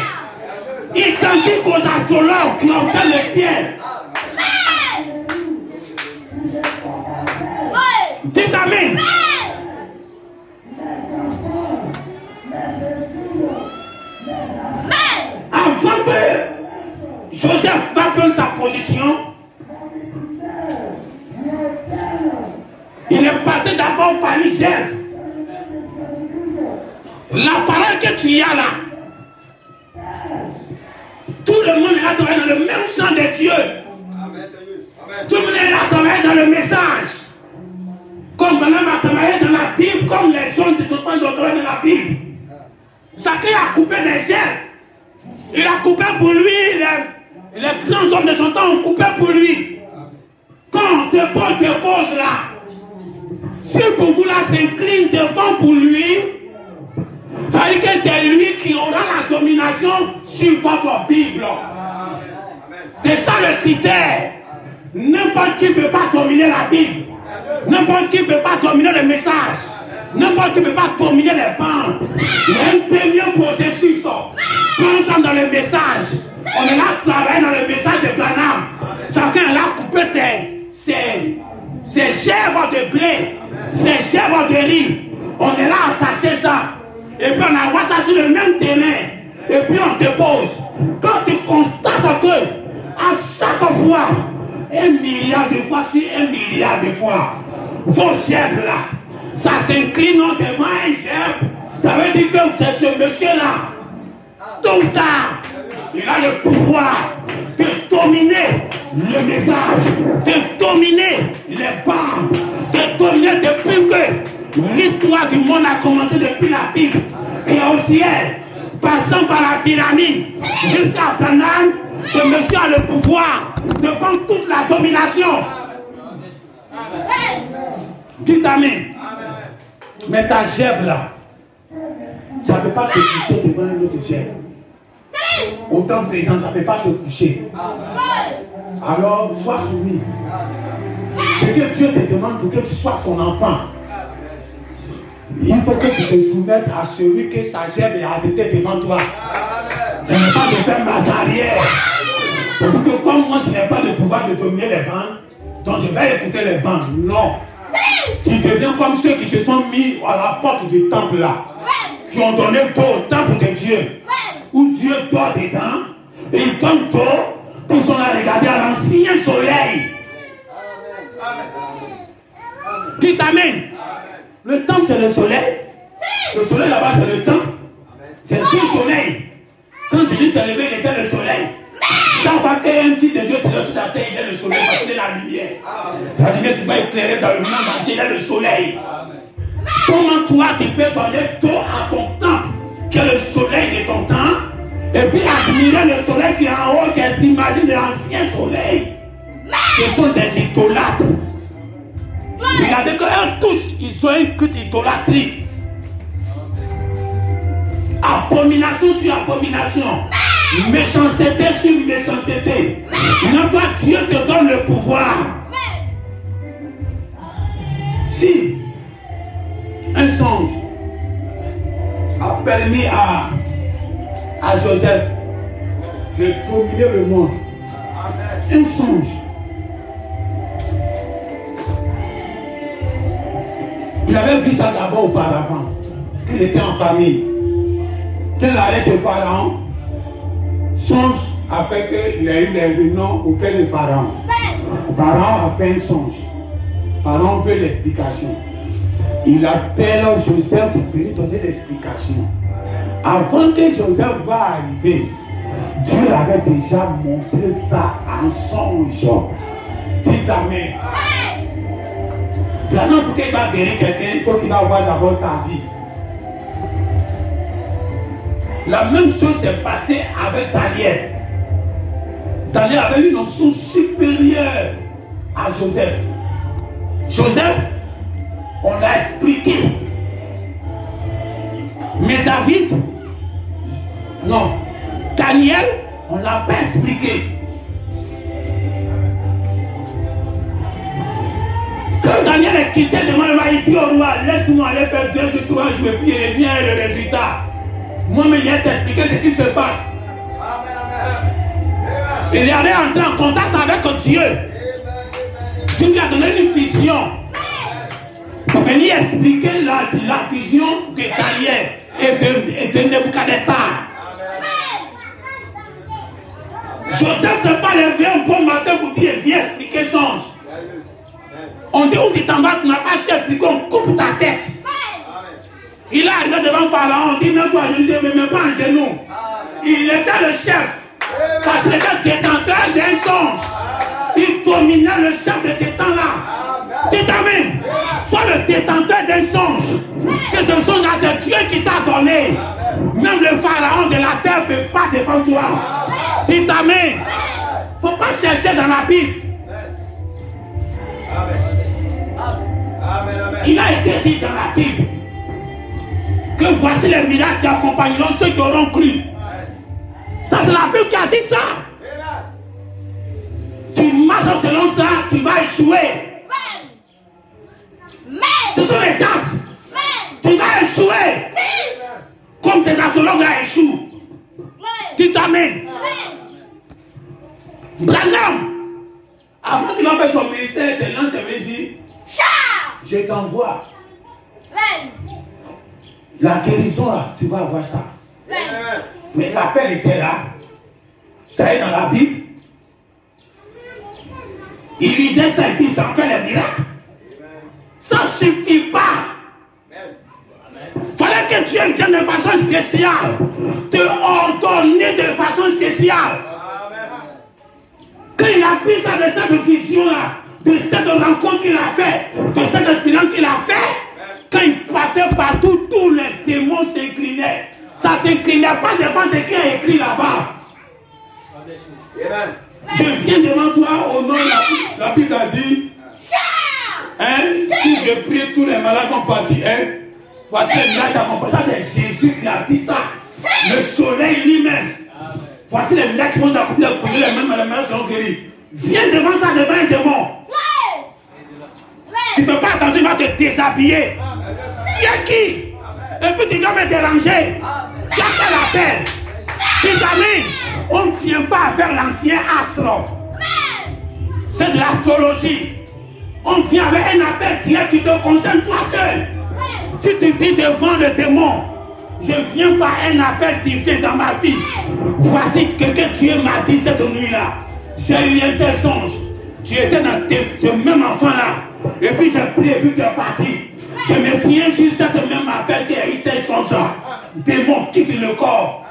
Identique aux astrologues qui ont fait le ciel. Dites amen. Avant que Joseph va prendre sa position, il est passé d'abord par Michel. La parole que tu as là, tout le monde est là dans le même champ de Dieu. Tout le monde est là dans le message. Comme Balaam a travaillé dans la Bible, comme les gens qui sont dans la Bible. Chacun a coupé des ailes. Il a coupé pour lui, les grands hommes de son temps ont coupé pour lui. Quand on dépose là, si pour vous là s'incline devant pour lui, ça veut dire que c'est lui qui aura la domination sur votre Bible. C'est ça le critère. N'importe qui ne peut pas dominer la Bible. N'importe qui ne peut pas dominer le message. N'importe qui ne peut pas dominer les bandes. Il y a un premier processus. Quand nous sommes dans le message, on est là travailler dans le message de Branham. Chacun est là couper ses chèvres de blé, ses chèvres de riz. On est là attacher ça. Et puis on envoie ça sur le même terrain. Et puis on dépose. Quand tu constates que à chaque fois, 1 milliard de fois sur 1 milliard de fois, vos chèvres là, ça s'incline devant un chèvre. Ça veut dire que c'est ce monsieur-là, tôt ou tard, il a le pouvoir de dominer le message, de dominer les bandes, de dominer depuis que l'histoire du monde a commencé depuis la Bible et au ciel, passant par la pyramide, jusqu'à Branham, ce monsieur a le pouvoir de prendre toute la domination. Dites amen. Mais ta gève là, ça ne peut pas se coucher devant une autre gève. Autant présent, ça ne peut pas se coucher. Alors, sois soumis. Ce que Dieu te demande pour que tu sois son enfant, il faut que tu te soumettes à celui que sa gève est arrêtée devant toi. Ce n'est pas de faire marche arrière. Parce que comme moi, je n'ai pas de pouvoir de dominer les bandes, donc je vais écouter les bandes. Non. Tu deviens comme ceux qui se sont mis à la porte du temple là, qui ont donné dos au temple de Dieu, où Dieu dort dedans, et il donne dos pour qu'on a regardé à l'ancien soleil. Dites amen. Le temple c'est le soleil. Le soleil là-bas c'est le temple. C'est tout soleil. Quand Jésus s'est levé, il était le soleil. Chaque fois qu'il y a un petit de Dieu, c'est le sur la terre, il est le soleil, parce qu'il est la lumière. La lumière qui va éclairer dans le monde entier, il est le soleil. Comment toi tu peux donner dos à ton temple, qui est le soleil de ton temps, et puis admirer le soleil qui est en haut, qui est l'image de l'ancien soleil. Ce sont des idolâtres. Regardez qu'eux tous, ils ont une culte idolâtrie. Abomination sur abomination. Méchanceté sur méchanceté. Non, toi, Dieu te donne le pouvoir. Si un songe a permis à Joseph de dominer le monde, un songe, il avait vu ça d'abord auparavant, qu'il était en famille, qu'il allait chez Pharaon. Songe a fait qu'il a eu le nom au père de Pharaon. Pharaon a fait un songe. Pharaon veut l'explication. Il appelle Joseph pour lui donner l'explication. Avant que Joseph va arriver, Dieu avait déjà montré ça en songe. Dites amen. Maintenant, pour qu'il va guérir quelqu'un, il faut qu'il va avoir d'abord ta vie. La même chose s'est passée avec Daniel. Daniel avait une onction supérieure à Joseph. Joseph, on l'a expliqué. Mais David, non. Daniel, on ne l'a pas expliqué. Quand Quand Daniel est quitté devant le roi, il dit au roi, laisse-moi aller faire 2 ou 3 jours et puis il revient et le résultat. Moi-même, je vais t'expliquer ce qui se passe. Il est allé entrer en contact avec Dieu. Dieu lui a donné une vision pour venir expliquer la vision de Daniel et de Nebuchadnezzar. Joseph ne s'est pas levé un bon matin pour dire viens expliquer songe. On dit où tu t'en vas, tu n'as pas su expliquer, on coupe ta tête. Il est arrivé devant Pharaon, on dit mets-toi à genoux, mais même pas en genoux. Il était le chef, parce qu'il était détenteur d'un songe. Il dominait le chef de ces temps-là. Tu t'amènes, sois le détenteur d'un songe. Que ce songe-là, c'est Dieu qui t'a donné. Même le Pharaon de la terre ne peut pas défendre toi. Tu t'amènes. Il ne faut pas chercher dans la Bible. Il a été dit dans la Bible que voici les miracles qui accompagneront ceux qui auront cru. Ça, c'est la Bible qui a dit ça. Tu marches selon ça, tu vas échouer. Ce sont les chances. Tu vas échouer. Comme ces astrologues-là échouent. Tu t'amènes. Branham, avant qu'il a fait son ministère, c'est l'un qui avait dit je t'envoie. La guérison là, tu vas avoir ça. Mais l'appel était là. Ça est dans la Bible. Il lisait ça et puis ça fait les miracles. Ça ne suffit pas. Il fallait que Dieu vienne de façon spéciale. Te ordonner de façon spéciale. Quand il a pris ça de cette vision-là, de cette rencontre qu'il a fait, de cette expérience qu'il a fait, quand il partait partout, tous les démons s'inclinaient. Ça ne s'inclinait pas devant ce qui est écrit là-bas. Je viens devant toi au nom de la Bible a dit, si je prie, tous les malades vont partir. Voici les miracles accompagnés. Ça c'est Jésus qui a dit ça. Le soleil lui-même. Voici les miracles qui vont accomplir, les malades seront guéris. Viens devant ça, devant un démon. Tu ne fais pas attention, il va te déshabiller. Viens qui? Et puis tu dois me déranger. Tu as fait l'appel. Tu t'amènes. On ne vient pas vers l'ancien astre. C'est de l'astrologie. On vient avec un appel direct qui te concerne toi seul. Si tu dis devant le démon, je viens par un appel divin dans ma vie. Voici ce que Dieu m'a dit cette nuit-là. J'ai eu un tel songe. Tu étais dans ce même enfant-là. Et puis j'ai prié et puis tu es parti. Je me tiens sur cette même appel qui a eu ce songe-là. Démon quitte le corps.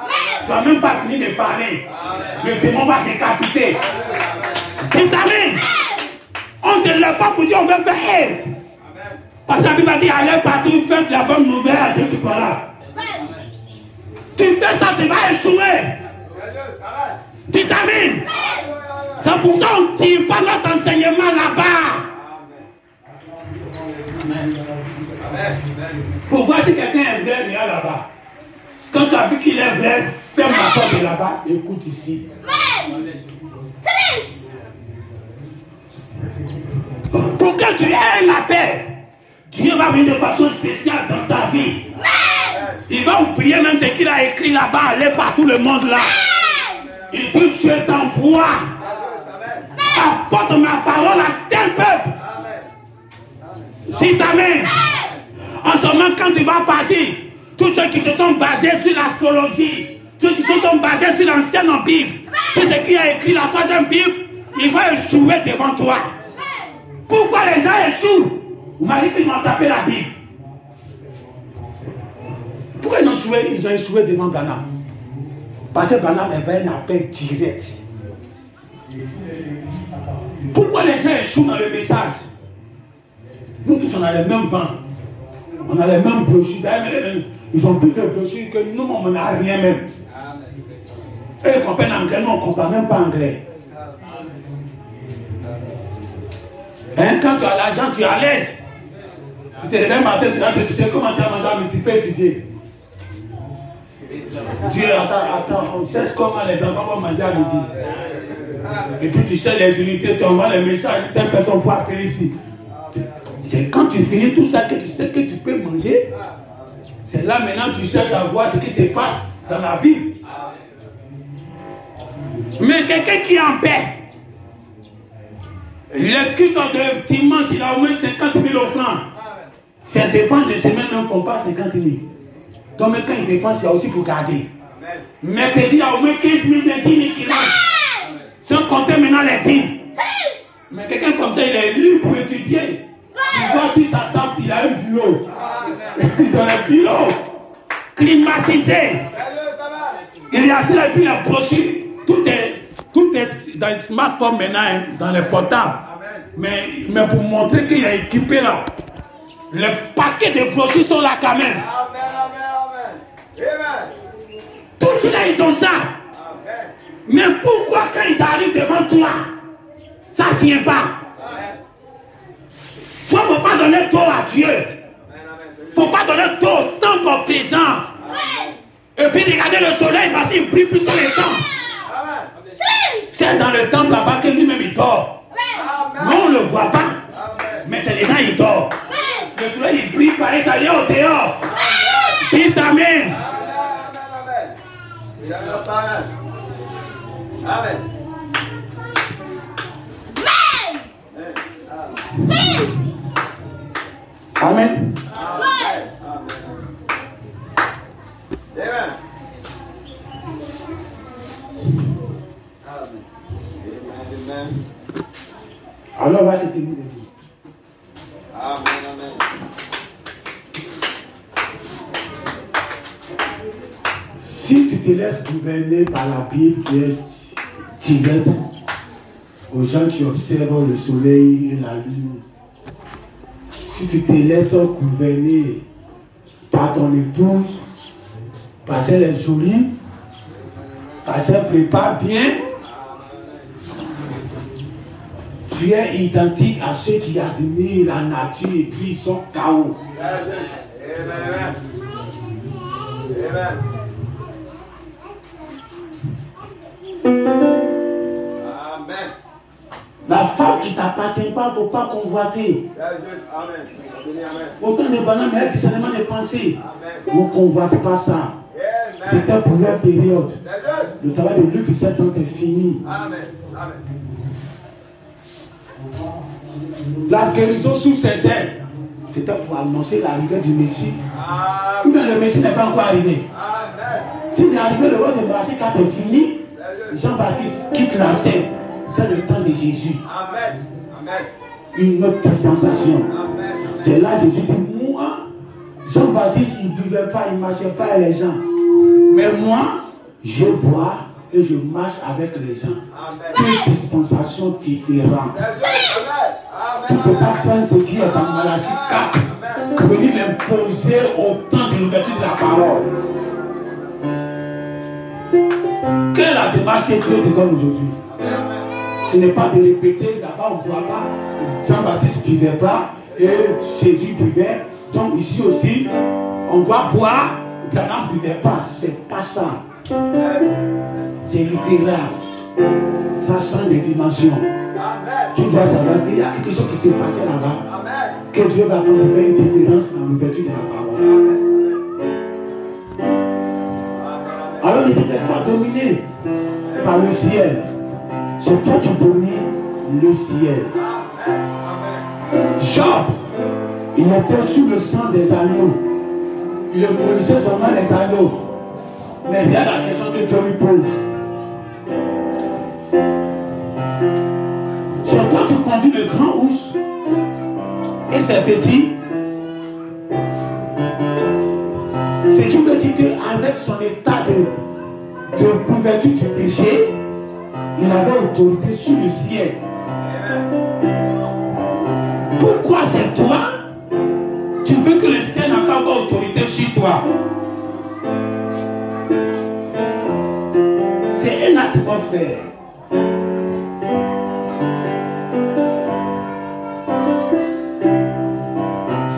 Tu n'as même pas fini de parler. Le démon va décapiter. Tu t'amènes. On ne se lève pas pour dire on veut faire. Parce que la Bible a dit allez partout, faites la bonne nouvelle à ceux qui sont là. Tu fais ça, tu vas échouer. Tu t'amènes. C'est pour ça qu'on ne tire pas notre enseignement là-bas. Pour voir si quelqu'un est vrai, il y a là-bas. Quand tu as vu qu'il est vrai, ferme la porte de là-bas, écoute ici. Pour que tu aies un appel, Dieu va venir de façon spéciale dans ta vie. Il va oublier même ce qu'il a écrit là-bas, aller par tout le monde là. Il dit, je t'envoie. Apporte ma parole à tel peuple. Tu t'amènes. En ce moment, quand tu vas partir, tous ceux qui se sont basés sur l'astrologie, ceux qui se sont basés sur l'ancienne Bible, c'est ce qui a écrit la troisième Bible, ils vont échouer devant toi. Pourquoi les gens échouent? Vous m'avez dit qu'ils ont tapé la Bible. Pourquoi ils ont échoué devant Branham? Parce que Branham avait un appel direct. Pourquoi les gens échouent dans le message? Nous tous on a les mêmes bancs. On a les mêmes brochures. Ils ont plus de brochures que nous, on n'a rien même. Eux ils comprennent anglais, nous on ne comprend même pas anglais. Quand tu as l'argent, tu es à l'aise. Tu te réveilles matin, tu vas te chercher comment tu as mangé à midi, tu peux étudier. Dieu, attends, on cherche comment les enfants vont manger à midi. Et puis tu sais les unités, tu envoies les messages, telle personne faut appeler ici. C'est quand tu finis tout ça que tu sais que tu peux manger. C'est là maintenant que tu cherches à voir ce qui se passe dans la Bible. Mais quelqu'un qui est en paix, le culte de dimanche, il a au moins 50 000 offrandes. Ça dépend de semaines, même qu'on pas 50 000. Donc quand il dépense, il y a aussi pour garder. Mercredi, il y a au moins 15 000, 20 000 qui rentrent. Sans compter maintenant les dîmes. Mais quelqu'un comme ça, il est libre pour étudier. Il voit sur sa table, il a un bureau. Il a un bureau climatisé. Il est assis là et puis il a brochu. Tout est dans les smartphones maintenant, hein, dans les portables. Mais pour montrer qu'il est équipé là. Les paquets de brochures sont là quand même. Tout cela, ils ont ça. Mais pourquoi quand ils arrivent devant toi, ça ne tient pas? Il ne faut pas donner tort à Dieu. Il ne faut pas donner tort au temple présent. Et puis regardez le soleil parce qu'il brille plus sur les temples. C'est dans le temple là-bas que lui-même il dort. Nous on ne le voit pas. Mais c'est les gens ils dorment. Le soleil il brille pareil, ça y est au dehors. Dites amen. Amen. Amen. Alors va se tenir debout. Amen, amen. Si tu te laisses gouverner par la Bible qui est directe aux gens qui observent le soleil et la lune, si tu te laisses gouverner par ton épouse, parce qu'elle est jolie, parce qu'elle prépare bien, tu es identique à ceux qui admirent la nature et puis ils sont chaos. Amen. Amen. Amen. La femme qui ne t'appartient pas, il ne faut pas convoiter. Autant de bananes, mais discernement des pensées. On ne convoite pas ça. C'était pour leur période. Le travail de Luc 7 est fini. Amen. Amen. La guérison sous ses ailes, c'était pour annoncer l'arrivée du Messie. Ou bien le Messie n'est pas encore arrivé. S'il est arrivé, le roi de marché quand c'est fini, Jean-Baptiste quitte la scène. C'est le temps de Jésus. Amen. Amen. Une autre dispensation. Amen. C'est là que Jésus dit, moi, Jean-Baptiste, il ne buvait pas, il ne marchait pas avec les gens. Mais moi, je bois et je marche avec les gens. Deux dispensations différentes. Tu ne peux pas prendre ce qui est en Malachie 4 pour venir l'imposer au temps de l'ouverture de la parole. Quelle est la démarche que Dieu te donne aujourd'hui? Ce n'est pas de répéter, d'abord on ne boit pas, Jean-Baptiste ne buvait pas, et Jésus buvait. Donc ici aussi, on doit boire, Branham ne buvait pas. C'est pas ça. C'est littéral. Ça change de dimension. Tu dois savoir qu'il y a quelque chose qui s'est passé là-bas. Que Dieu va prendre pour faire une différence dans l'ouverture de la parole. Alors ne te laisse pas dominer par le ciel. C'est toi qui domines le ciel. Job, il était sous le sang des agneaux. Il connaissait seulement les agneaux. Mais il y a la question que Dieu lui pose. C'est toi qui conduis le grand ours et ses petits. Ce qui veut dire qu'avec son état de couverture du péché, il avait autorité sur le ciel. Pourquoi c'est toi? Tu veux que le ciel n'a pas autorité sur toi? C'est un atmosphère.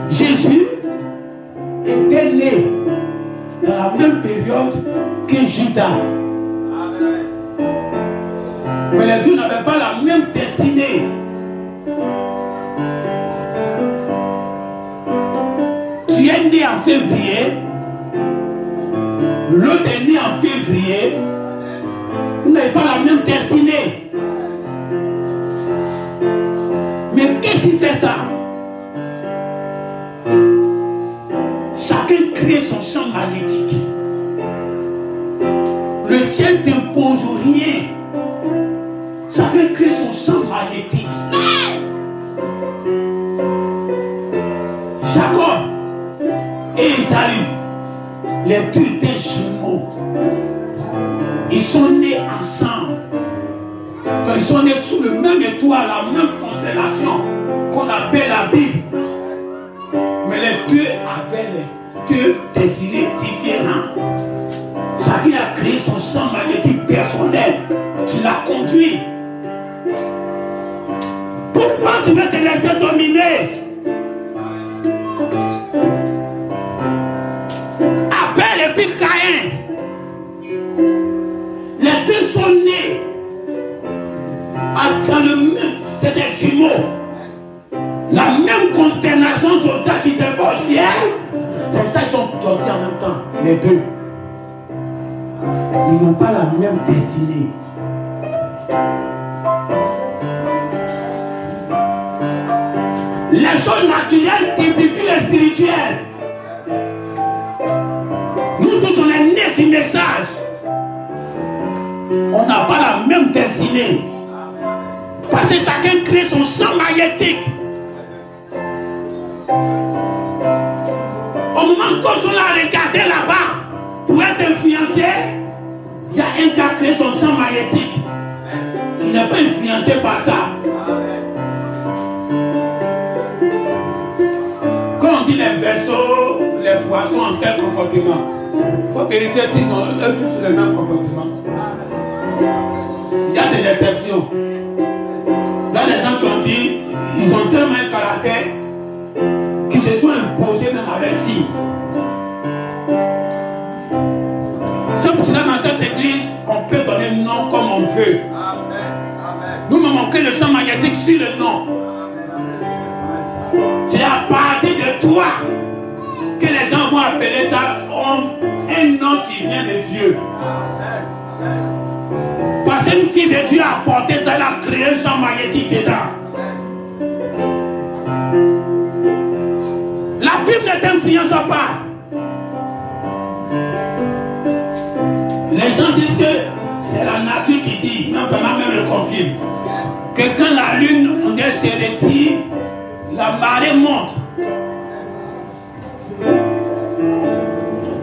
Jésus était né dans la même période que Judas. Mais les deux n'avaient pas la même destinée. en février, l'autre est né en février, vous n'avez pas la même destinée. Mais qu'est-ce qui fait ça? Chacun crée son champ magnétique. Le ciel t'impose rien. Chacun crée son champ magnétique. Jacob et Isaïe, les deux étaient jumeaux. Ils sont nés ensemble. Donc ils sont nés sous le même étoile, la même constellation qu'on appelle la Bible. Mais les deux avaient les deux destinées différentes. Chacun a créé son champ magnétique personnel qui l'a conduit. Pourquoi tu veux te laisser dominer? Abel et puis Caïn, les deux sont nés dans le même, c'est des jumeaux. La même consternation zodiaque qui s'est fait au ciel, c'est ça qu'ils sont sortis en même temps, les deux. Ils n'ont pas la même destinée. Les choses naturelles typifient les spirituelles. Nous tous on est nés du message. On n'a pas la même destinée. Parce que chacun crée son champ magnétique. Au moment où on a regardé là-bas pour être influencé, il y a un qui a créé son champ magnétique qui n'est pas influencé par ça. Quand on dit les vaisseaux, les poissons ont tel comportement, il faut vérifier s'ils ont eux tous le même comportement. Il y a des exceptions. Il y a des gens qui ont dit ils ont tellement un caractère qu'ils se sont imposés même avec signe. C'est pour cela dans cette église, on peut donner le nom comme on veut. Nous m'avons créé le champ magnétique sur le nom. C'est à partir de toi que les gens vont appeler ça un nom qui vient de Dieu. Parce qu'une fille de Dieu a porté ça, elle a créé un champ magnétique dedans. La Bible ne t'influence pas. Les gens disent que c'est la nature qui dit, même pendant même le confirme, que quand la lune se retire, la marée monte.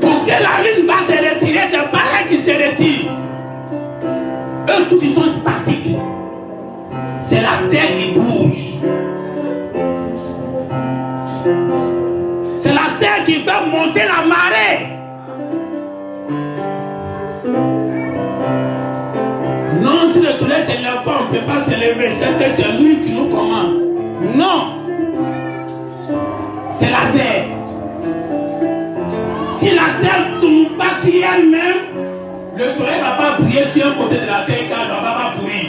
Pour que la lune va se retirer, c'est pas elle qui se retire. Eux tous ils sont statiques. C'est la terre qui bouge. C'est la terre qui fait monter la marée. Non, si le soleil ne se lève pas, on ne peut pas se lever. C'est lui qui nous commande. Non. C'est la terre. Si la terre ne tourne pas sur elle-même, le soleil ne va pas briller sur un côté de la terre car elle ne va pas pourrir.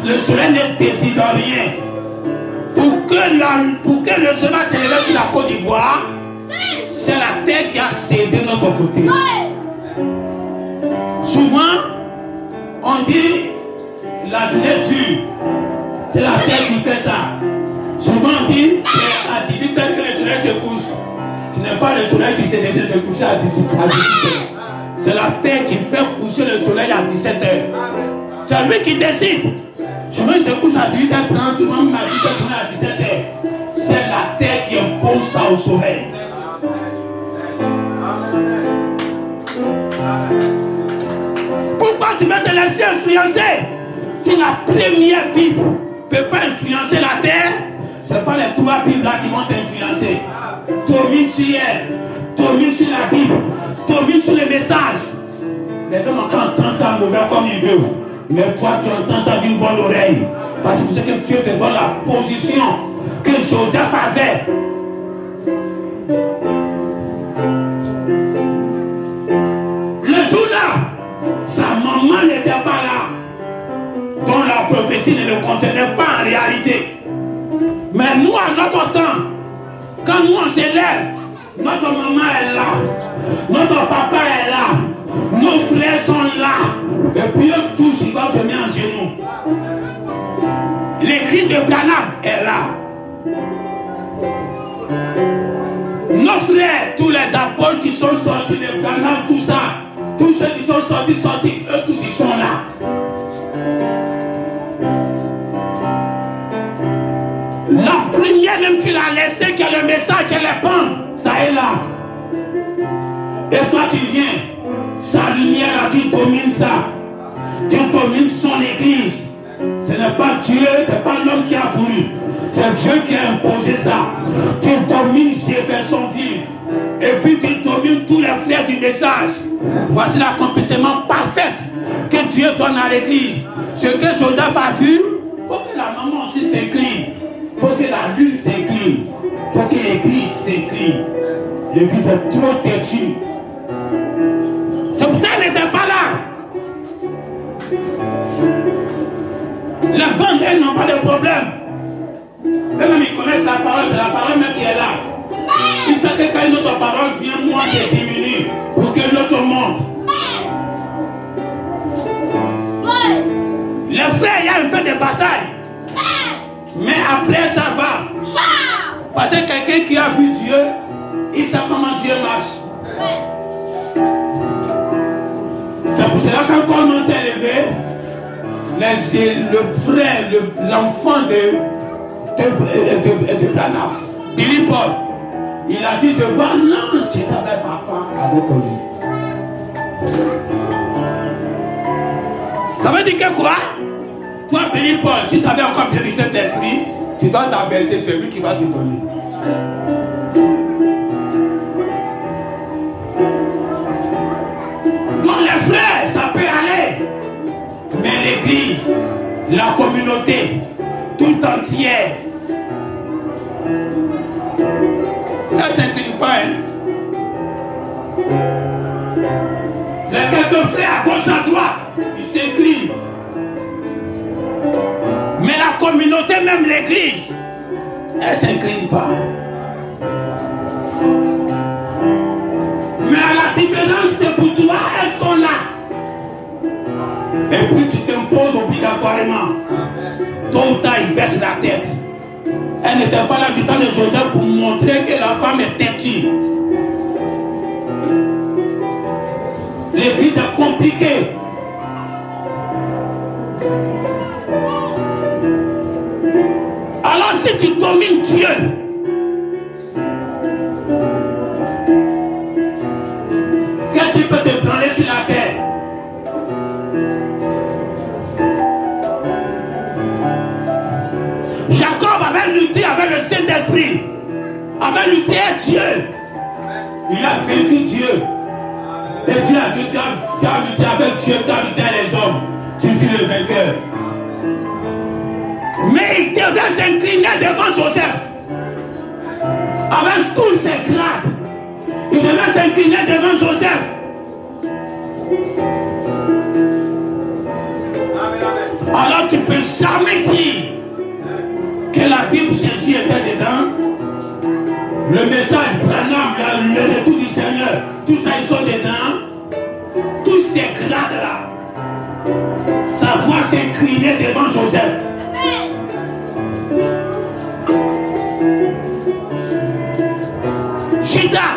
Le soleil ne décide rien. Pour que le soleil se lève sur la Côte d'Ivoire, c'est la terre qui a cédé de notre côté. Souvent, on dit la journée dure. C'est la terre qui fait ça. Souvent on dit c'est à 18h que le soleil se couche. Ce n'est pas le soleil qui se décide de se coucher à 18h. C'est la terre qui fait coucher le soleil à 17h. C'est lui qui décide. Souvent il se couche à 18h30, souvent il m'a dit que à 17h. C'est la terre qui impose ça au soleil. Pourquoi tu veux te laisser influencer? Si la première Bible ne peut pas influencer la terre, ce n'est pas les trois Bibles là qui vont t'influencer. Domine sur elle, domine sur la Bible, domine sur les messages. Les hommes entendent ça mauvais comme ils veulent. Mais toi, tu entends ça d'une bonne oreille. Parce que tu sais que Dieu te donne la position que Joseph avait. Le jour-là, sa maman n'était pas là. Donc la prophétie ne le concernait pas en réalité. Mais nous, à notre temps, quand nous on s'élève, Notre maman est là. Notre papa est là. Nos frères sont là. Et puis eux tous, ils doivent se mettre en genoux. L'église de Branham est là. Nos frères, tous les apôtres qui sont sortis de Branham, tout ça, tous ceux qui sont sortis, eux tous ils sont là. La première même qu'il a laissé, qui a le message, qu'elle est bonne, ça est là. Et toi tu viens, sa lumière là, tu domines ça. Tu domines son église. Ce n'est pas Dieu, ce n'est pas l'homme qui a voulu. C'est Dieu qui a imposé ça. Tu domines Jeffersonville. Et puis tu domines tous les frères du message. Voici l'accomplissement parfait que Dieu donne à l'église. Ce que Joseph a vu, il faut que la maman aussi s'incline. Il faut que la lune s'incline. Il faut que l'église s'incline. L'église est trop têtue. C'est pour ça qu'elle n'était pas là. Les bandes, elles n'ont pas de problème. Eux-mêmes, ils connaissent la parole, c'est la parole même qui est là. Ils savent que quand une autre parole vient, moi, je diminue pour que l'autre monte. Les frères, il y a un peu de bataille. Mais après, ça va. Parce que quelqu'un qui a vu Dieu, il sait comment Dieu marche. C'est pour cela que quand Paul s'est élevé, le frère, l'enfant de Branham, Billy Paul, il a dit, je vois l'ange qui t'avait parfois avec lui. Ça veut dire que quoi? Toi, Billy Paul, si tu avais encore bien du Saint-Esprit, tu dois t'abaisser, c'est lui qui va te donner. Donc les frères, ça peut aller. Mais l'église, la communauté, tout entière, elle ne s'incline pas. Hein? Les quelques frères à gauche à droite, ils s'inclinent. Mais la communauté, même l'église, elle ne s'incline pas. Mais à la différence de Boutoua, elles sont là. Et puis tu t'imposes obligatoirement. Tôt ou tard, il baisse la tête. Elle n'était pas là du temps de Joseph pour montrer que la femme est têtue. L'église est compliquée. Alors si tu domines Dieu, qu'est-ce qui peut te branler sur la terre? Jacob avait lutté avec le Saint-Esprit, avait lutté avec Dieu. Il a vaincu Dieu. Et Dieu a dit, tu as lutté avec Dieu, tu as lutté avec les hommes. Tu fus le vainqueur. Mais il devait s'incliner devant Joseph. Avec tous ses grades. Il devait s'incliner devant Joseph. Alors tu ne peux jamais dire que la Bible Jésus était dedans. Le message Branham, le retour du Seigneur, tout ça ils sont dedans. Tous ces grades là, ça doit s'incliner devant Joseph. Judas,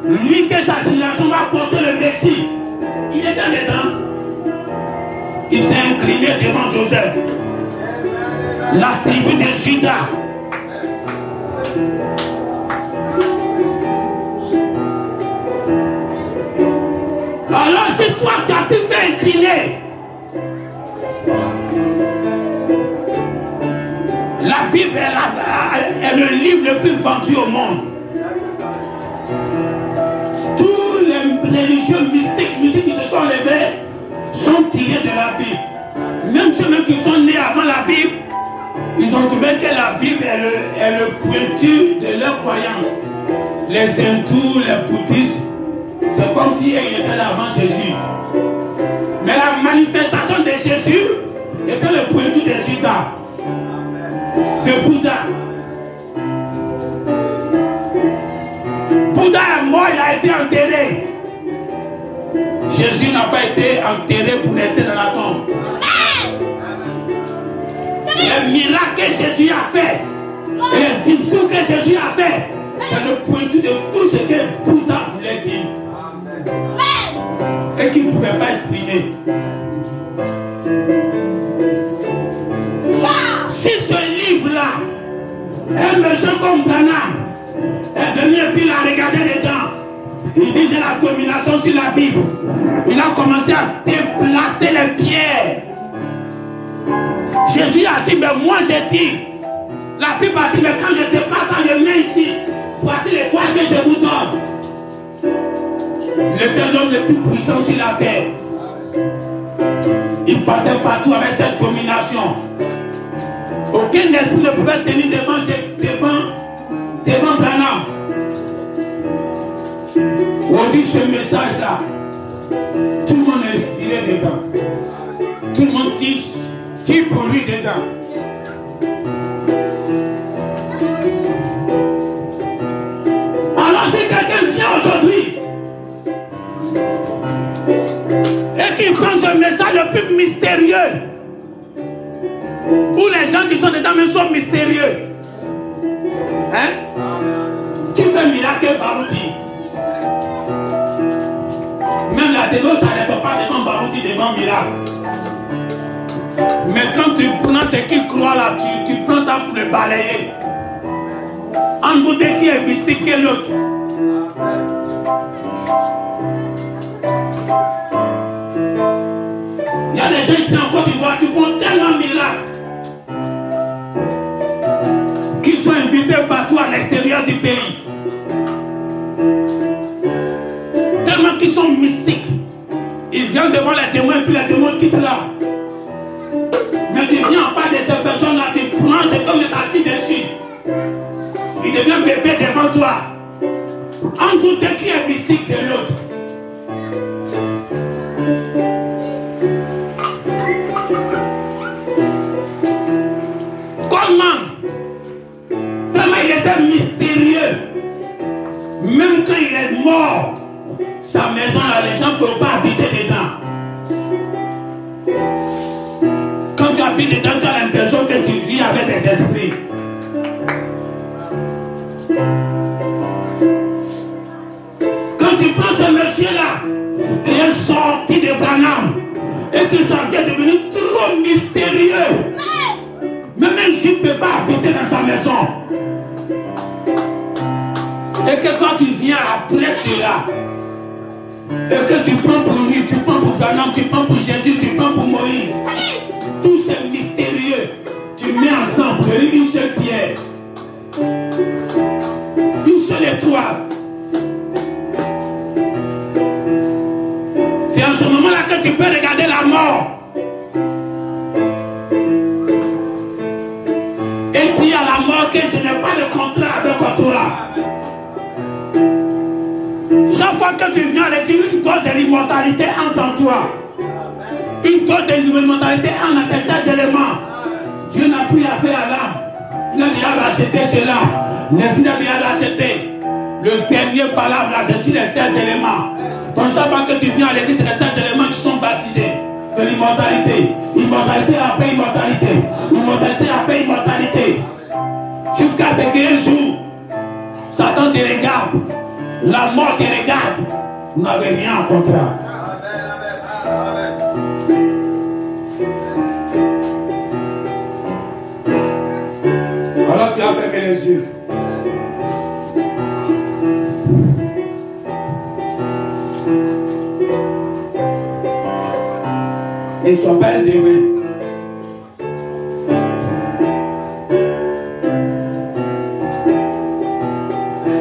lui que sa génération va porter le Messie, il était dedans. Il s'est incliné devant Joseph. La tribu de Judas. Alors si toi tu as pu faire incliner, la Bible est le livre le plus vendu au monde. Tous les religieux mystiques qui se sont levés sont tirés de la Bible. Même ceux qui sont nés avant la Bible, ils ont trouvé que la Bible est le pointu de leur croyance. Les hindous, les bouddhistes, c'est comme si ils étaient là avant Jésus. Mais la manifestation de Jésus était le pointu de Judas, de Bouddha. Vous a été enterré. Jésus n'a pas été enterré pour rester dans la tombe. Les miracles que Jésus a fait et le discours que Jésus a fait, c'est le pointu de tout ce que Bouddha voulait dire et qu'il ne pouvait pas exprimer. Si ce livre-là, un monsieur comme Branham est venu et puis il a regardé dedans, il disait la domination sur la Bible, il a commencé à déplacer les pierres. Jésus a dit, mais moi j'ai dit, la Bible a dit, mais quand je dépasse ça, je mets ici, voici les toiles que je vous donne. Il était l'homme le plus puissant sur la terre. Il partait partout avec cette domination. Aucun esprit ne pouvait tenir devant Branham. On dit ce message-là, tout le monde est inspiré dedans. Tout le monde dit pour lui dedans. Alors si quelqu'un vient aujourd'hui et qui prend ce message le plus mystérieux, où les gens qui sont dedans même sont mystérieux, hein? Qui fait miracle Barouti? Même la déno, ça ne peut pas devant Barouti, devant miracle. Mais quand tu prends ce qui croit là, tu prends ça pour le balayer. En vous dit qui est mystique que l'autre. Il y a des gens ici en Côte d'Ivoire qui font tellement miracle qu'ils sont invités partout à l'extérieur du pays. Tellement qu'ils sont mystiques. Ils viennent devant les démons et puis les démons quittent là. Mais tu viens en face de ces personnes-là, tu prends, c'est comme tu es assis dessus. Il devient bébé devant toi. En tout cas, qui est mystique de l'autre. Comment? Tellement il était mystérieux. Même quand il est mort, sa maison là, les gens ne peuvent pas habiter dedans. Quand tu habites dedans, tu as l'impression que tu vis avec des esprits. Quand tu prends ce monsieur-là, qui est sorti de Branham, et que ça vient devenir trop mystérieux, même un juif ne peut pas habiter dans sa maison. Et que quand tu viens après cela, et que tu prends pour lui, tu prends pour Branham, tu prends pour Jésus, tu prends pour Moïse, tout c'est mystérieux. Tu mets ensemble une seule pierre, une seule étoile. C'est en ce moment-là que tu peux regarder la mort et dire à la mort que je n'ai pas de contrat avec toi. Chaque fois que tu viens avec une dose de l'immortalité entre en toi, une dose de l'immortalité entre tes 7 éléments. Dieu n'a plus affaire à l'âme. Il a déjà racheté cela. L'esprit a déjà racheté. Le dernier palabre là, c'est sur les 7 éléments. Donc chaque fois que tu viens à l'église, c'est les 7 éléments qui sont baptisés. De l'immortalité. Immortalité après immortalité. Immortalité après immortalité. Jusqu'à ce qu'un jour, Satan te regarde. La mort te regarde. Vous n'avez rien en contrat. Alors tu as fermé les yeux. Ils ne sont pas un démon.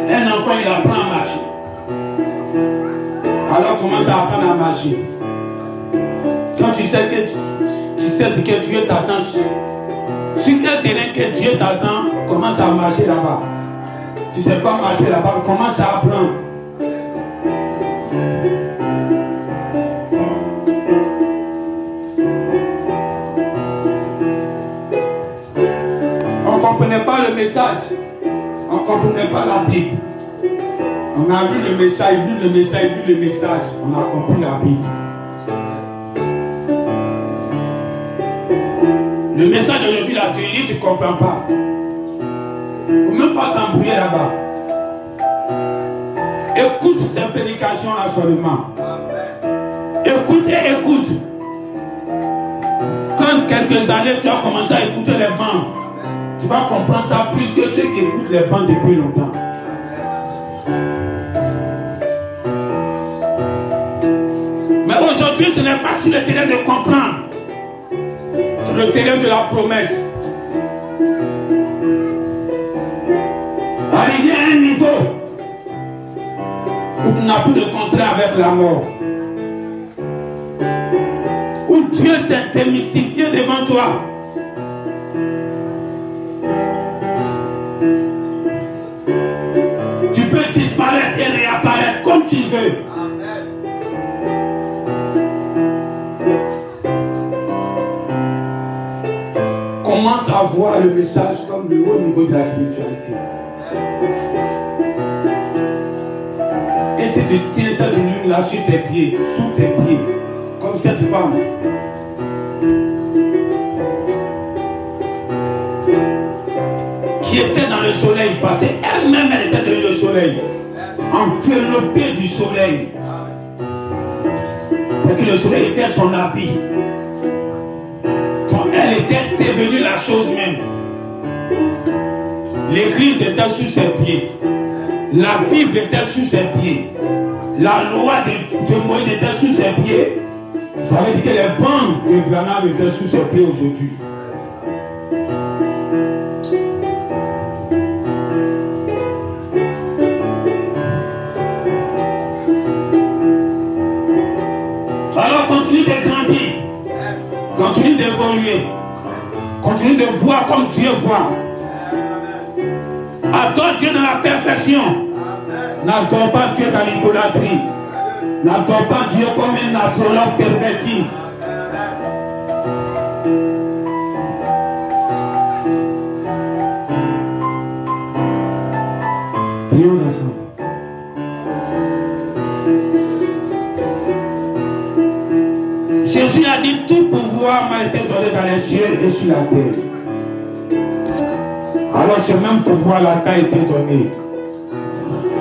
Un enfant, il apprend à marcher. Alors commence à apprendre à marcher. Quand tu sais ce que Dieu t'attend, sur quel terrain que Dieu t'attend, commence à marcher là-bas. Tu ne sais pas marcher là-bas, commence à apprendre. On ne comprenait pas le message. On ne comprenait pas la Bible. On a lu le message, lu le message. On a compris la Bible. Le message d'aujourd'hui, là, tu lis, tu ne comprends pas. Il ne faut même pas t'embrouiller là-bas. Écoute ces prédications-là seulement. Écoute et écoute. Quand quelques années, tu vas commencer à écouter les bandes, tu vas comprendre ça plus que ceux qui écoutent les bandes depuis longtemps. Mais aujourd'hui, ce n'est pas sur le terrain de comprendre. C'est le terrain de la promesse. Arriver à un niveau où tu n'as plus de contrat avec la mort. Où Dieu s'est démystifié devant toi. Tu peux disparaître et réapparaître comme tu veux. Commence à voir le message comme le haut niveau de la spiritualité. Et si tu tiens cette lune là sur tes pieds, sous tes pieds, comme cette femme. Qui était dans le soleil, parce qu'elle-même elle était dans le soleil, enveloppée du soleil. Et que le soleil était son habit. Quand elle était devenue la chose même. L'église était sous ses pieds. La Bible était sous ses pieds. La loi de Moïse était sous ses pieds. Ça veut dire que les bandes de Branham étaient sous ses pieds aujourd'hui. Alors continue de grandir. Continue d'évoluer. Continue de voir comme Dieu voit. Adore Dieu dans la perfection. N'adore pas Dieu dans l'idolâtrie. N'adore pas Dieu comme un astrologue perverti. Prions ensemble. Jésus a dit, tout pouvoir m'a été donné dans les cieux et sur la terre. Alors ce même pouvoir là t'a été donné.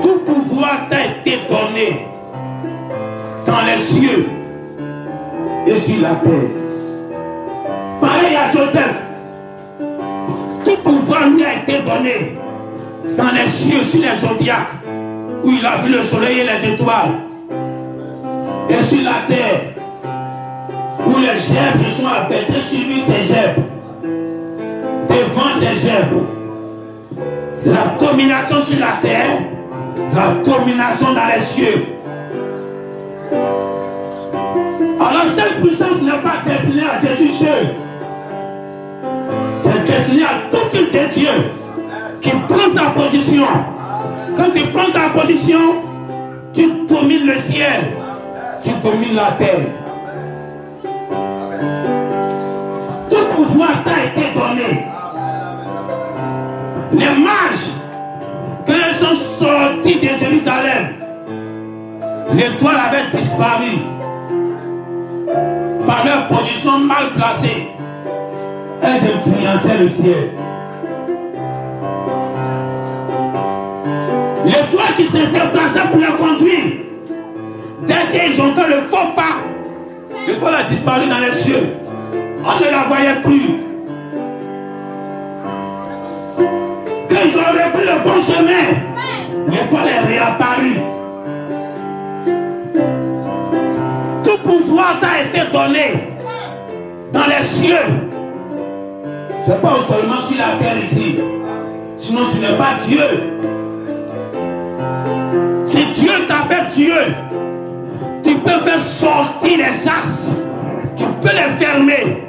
Tout pouvoir t'a été donné dans les cieux et sur la terre. Pareil à Joseph. Tout pouvoir lui a été donné dans les cieux, sur les zodiaques, où il a vu le soleil et les étoiles. Et sur la terre, où les gerbes se sont abaissées sur lui, ces gerbes. Devant ces gerbes. La domination sur la terre, la domination dans les cieux. Alors cette puissance n'est pas destinée à Jésus seul. C'est destiné à tout fils de Dieu qui prend sa position. Quand tu prends ta position, tu domines le ciel, tu domines la terre. Tout pouvoir t'a été donné. Les mages, quand ils sont sortis de Jérusalem, l'étoile avait disparu par leur position mal placée. Elles influençaient le ciel. L'étoile qui s'était placée pour les conduire, dès qu'ils ont fait le faux pas, l'étoile a disparu dans les cieux. On ne la voyait plus. Quand ils ont repris le bon chemin, l'étoile est réapparue. Tout pouvoir t'a été donné dans les cieux. Ce n'est pas seulement sur la terre ici. Sinon tu n'es pas Dieu. Si Dieu t'a fait Dieu, tu peux faire sortir les astres. Tu peux les fermer.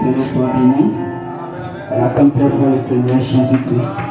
Seigneur soit béni. On acclame très fort le Seigneur Jésus-Christ.